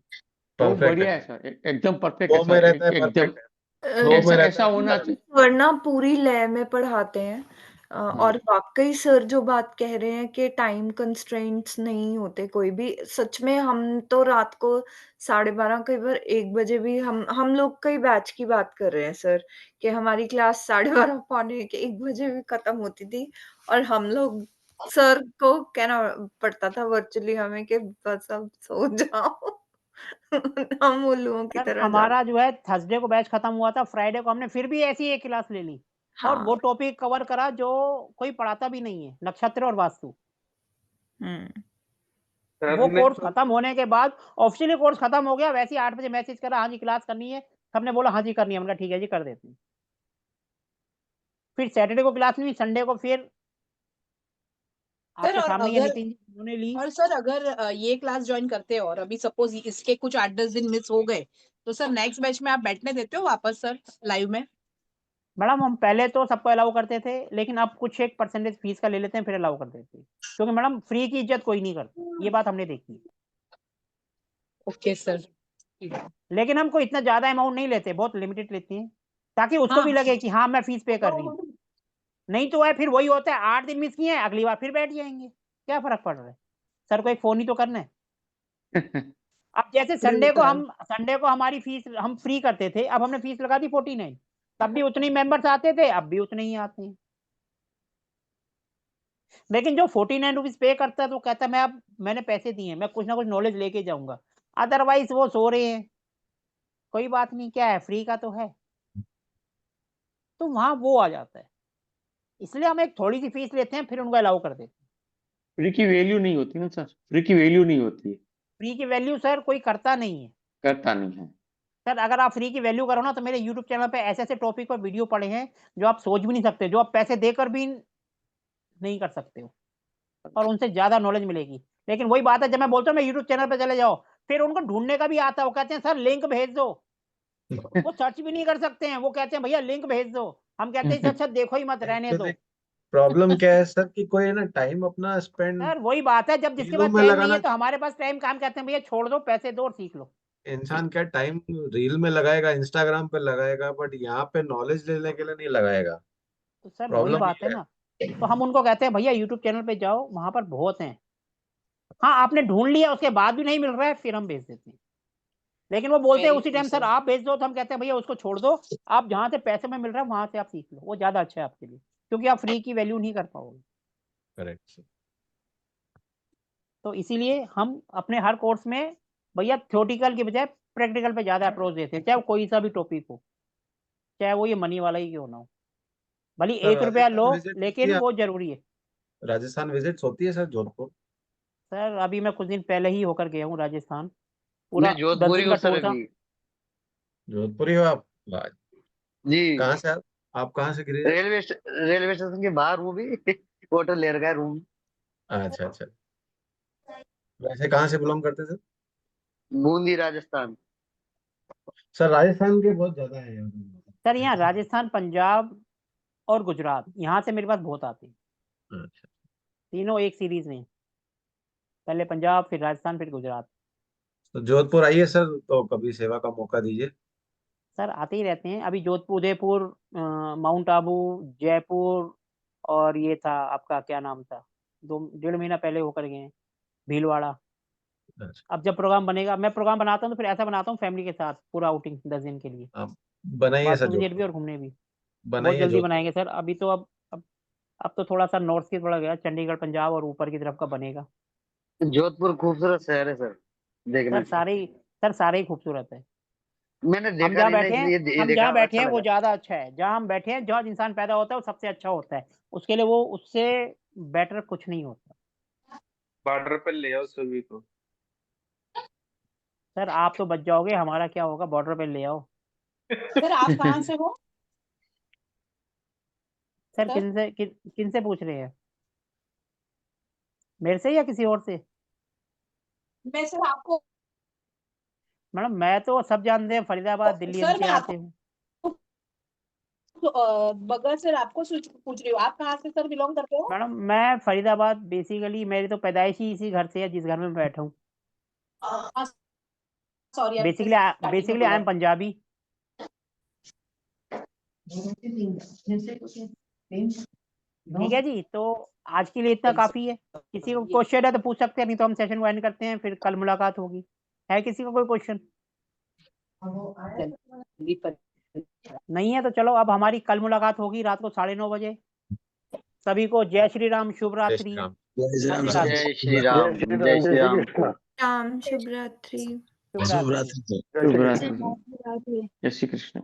बहुत परफेक्ट बढ़िया है है सर, एकदम परफेक्ट है फ्लो में सर, रहता है, एकदम परफेक्ट है, फ्लो में ऐसा रहता ऐसा है होना अच्छा है। चाहिए। वरना पूरी लय में पढ़ाते हैं। और वाकई सर जो बात कह रहे हैं कि टाइम कंस्ट्रेंट्स नहीं होते कोई भी, सच में हम तो रात को 12:30 कई बार 1 बजे भी हम लोग कई बैच की बात कर रहे हैं सर, कि हमारी क्लास 12:30 पौने 1 बजे भी खत्म होती थी और हम लोग सर को कहना पड़ता था वर्चुअली हमें कि बस अब सो जाओ। हम उल्लुओं की सर तरह हमारा जो है थर्सडे को बैच खत्म हुआ था, फ्राइडे को हमने फिर भी ऐसी एक क्लास ले ली और वो टॉपिक कवर करा जो कोई पढ़ाता भी नहीं है, नक्षत्र और वास्तु। वो कोर्स खत्म होने के बाद ऑफिशियली कोर्स खत्म हो गया, वैसे ही 8 बजे मैसेज करा, हाँ जी क्लास करनी है, सबने बोला हाँ जी करनी है, हमने कहा ठीक है जी कर देते हैं। फिर सैटरडे को क्लास नहीं, संडे को फिर सर आपके और सामने ये अगर नितिन जी उन्होंने ली। और सर अगर ये क्लास ज्वाइन करते हो और अभी सपोज इसके कुछ 8-10 दिन मिस हो गए तो सर नेक्स्ट बैच में आप बैठने देते हो वापस सर लाइव में? मैडम हम पहले तो सबको अलाउ करते थे, लेकिन अब कुछ एक परसेंटेज फीस का ले लेते हैं फिर अलाउ कर देते हैं, क्योंकि मैडम फ्री की इज्जत कोई नहीं करता, ये बात हमने देखी है। Okay sir. लेकिन हमको इतना ज्यादा अमाउंट नहीं लेते, बहुत लिमिटेड लेते हैं, ताकि उसको भी लगे कि हाँ मैं फीस पे कर रही हूँ। नहीं तो है फिर वही होता है, 8 दिन मिस किए हैं, अगली बार फिर बैठ जाएंगे, क्या फर्क पड़ रहा है। सर को एक फोन ही तो करना है। अब जैसे संडे को हमारी फीस हम फ्री करते थे, अब हमने फीस लगा दी 49, तब भी उतने मेंबर्स आते थे, अब भी उतने ही आते हैं। लेकिन जो 49 रुपीज पे करता है तो कहता है मैंने पैसे दिए, मैं कुछ ना कुछ नॉलेज लेके जाऊंगा, अदरवाइज वो सो रहे हैं, कोई बात नहीं, क्या है फ्री का तो है, तो वहां वो आ जाता है। इसलिए हम एक थोड़ी सी फीस लेते हैं फिर उनको अलाउ कर देते हैं। फ्री की वैल्यू नहीं होती ना सर, फ्री की वैल्यू नहीं होती है, फ्री की वैल्यू सर कोई करता नहीं है। करता नहीं है। सर अगर आप फ्री की वैल्यू करो ना तो मेरे यूट्यूब चैनल पे ऐसे ऐसे टॉपिक पर वीडियो पड़े हैं जो आप सोच भी नहीं सकते, जो आप पैसे देकर भी नहीं कर सकते हो, और उनसे ज्यादा नॉलेज मिलेगी। लेकिन वही बात है, जब मैं बोलता हूँ मैं यूट्यूब चैनल पे चले जाओ, फिर उनको ढूंढने का भी आता है, वो कहते हैं सर लिंक भेज दो, वो सर्च भी नहीं कर सकते हैं, वो कहते हैं भैया लिंक भेज दो, हम कहते हैं अच्छा देखो ही मत, रहने दो। प्रॉब्लम क्या है सर कि कोई ना टाइम अपना स्पेंड सर वही बात है, जब जिसके रीलों पास में टाइम नहीं लगाना, है तो हमारे पास टाइम काम कहते हैं भैया छोड़ दो, पैसे दो और सीख लो। इंसान क्या टाइम रील में लगाएगा, इंस्टाग्राम पे लगाएगा, बट यहाँ पे नॉलेज लेने के लिए नहीं लगाएगा। तो सर वही प्रॉब्लम बात ये है है। ना, तो हम उनको कहते हैं भैया यूट्यूब चैनल पे जाओ, वहां पर बहुत हैं। हाँ आपने ढूंढ लिया उसके बाद भी नहीं मिल रहा है, फिर हम भेज देते हैं। लेकिन वो बोलते हैं वेरी उसी ट्रू टाइम सर सर। आप भेज दो, तो हम कहते हैं भैया उसको छोड़ दो, आप जहां से पैसे में मिल रहा है वहां से आप सीख लो, वो ज्यादा अच्छा है आपके लिए, क्योंकि आप फ्री की वैल्यू नहीं कर पाओगे। करेक्ट। तो इसीलिए हम अपने हर कोर्स में भैया थ्योरेटिकल की बजाय प्रैक्टिकल पे ज्यादा अप्रोच देते हैं, चाहे वो कोई सा भी टॉपिक हो, चाहे वो ये मनी वाला ही क्यों ना हो, भले सर 1 रुपया राजस्थान लो, विजिट होती लेकिन है, वो जरूरी है। राजस्थान विजिट होती है सर जोधपुर? सर अभी मैं कुछ दिन पहले ही होकर गया हूँ राजस्थान, मैं पूरा 10 जोधपुरी दिन हूँ का सर टूर था। अभी। जोधपुरी हो आप? वाह। जी, कहाँ से आप कहाँ से गिरे? रेलवे स्टेशन के बाहर हूँ भी। होटल ले रखा है रूम। अच्छा अच्छा। वैसे कहाँ से बिलोंग करते सर? बूंदी राजस्थान। सर राजस्थान के बहुत ज्यादा है यहाँ सर यहाँ राजस्थान, पंजाब और गुजरात, यहाँ से मेरे पास बहुत आते हैं, पे। अच्छा। तीनों एक सीरीज में, पहले पंजाब फिर राजस्थान फिर गुजरात। तो जोधपुर आइए सर, तो कभी सेवा का मौका दीजिए। सर आते ही रहते हैं, अभी जोधपुर, उदयपुर, माउंट आबू, जयपुर, और ये था आपका क्या नाम था, 2-1.5 महीना पहले होकर गए हैं, भीलवाड़ा। अच्छा। अब जब प्रोग्राम बनेगा, मैं प्रोग्राम बनाता हूँ तो फिर ऐसा बनाता हूँ फैमिली के साथ पूरा आउटिंग 10 दिन के लिए, आप बनाइए सर वास्तु विजिट भी जोधपुर, और घूमने भी। बहुत बनाइए जल्दी जोधपुर। बनाएंगे सर, अभी तो अब तो थोड़ा सा नॉर्थ की थोड़ा गया, चंडीगढ़ पंजाब और ऊपर की तरफ का बनेगा। जोधपुर खूबसूरत शहर है सर, देखने सर को। सारे ही खूबसूरत है। मैंने देखा नहीं ना, इसलिए ये हम देखा जहाँ बैठे अच्छा हैं वो लगा। ज्यादा अच्छा है, जहाँ हम बैठे हैं जहाँ इंसान पैदा होता है वो सबसे अच्छा होता है, उसके लिए वो उससे बेटर कुछ नहीं होता। बॉर्डर पर ले आओ सभी को। सर आप तो बच जाओगे, हमारा क्या होगा, बॉर्डर पे ले आओ। सर आप कहाँ से हो सर सर? किन से पूछ रहे हैं, मेरे से या किसी और से? मैं सर आपको मैडम मैं तो सब जानते हैं, फरीदाबाद दिल्ली सर मैं एनसीआर से हूँ। बगल सर आपको पूछ रही हूँ, आप कहाँ से सर बिलोंग करते हो? मैडम मैं फरीदाबाद, बेसिकली मेरी तो पैदाइश ही इसी घर से है जिस घर में मैं बैठा हूँ। Sorry basically I am Punjabi. ठीक है जी, तो आज के लिए इतना काफी है। किसी को क्वेश्चन है तो पूछ सकते हैं, नहीं तो हम सेशन को एंड करते हैं, फिर कल मुलाकात होगी। है किसी को कोई क्वेश्चन? नहीं है तो चलो, अब हमारी कल मुलाकात होगी रात को 9:30 बजे। सभी को जय श्री राम, शुभ जय रात्रि। श्री राम। जय श्री राम, जय श्री राम। राम शुभ रात्रि। शुभ रात्रि। शुभ रात्रि। जय श्री कृष्ण।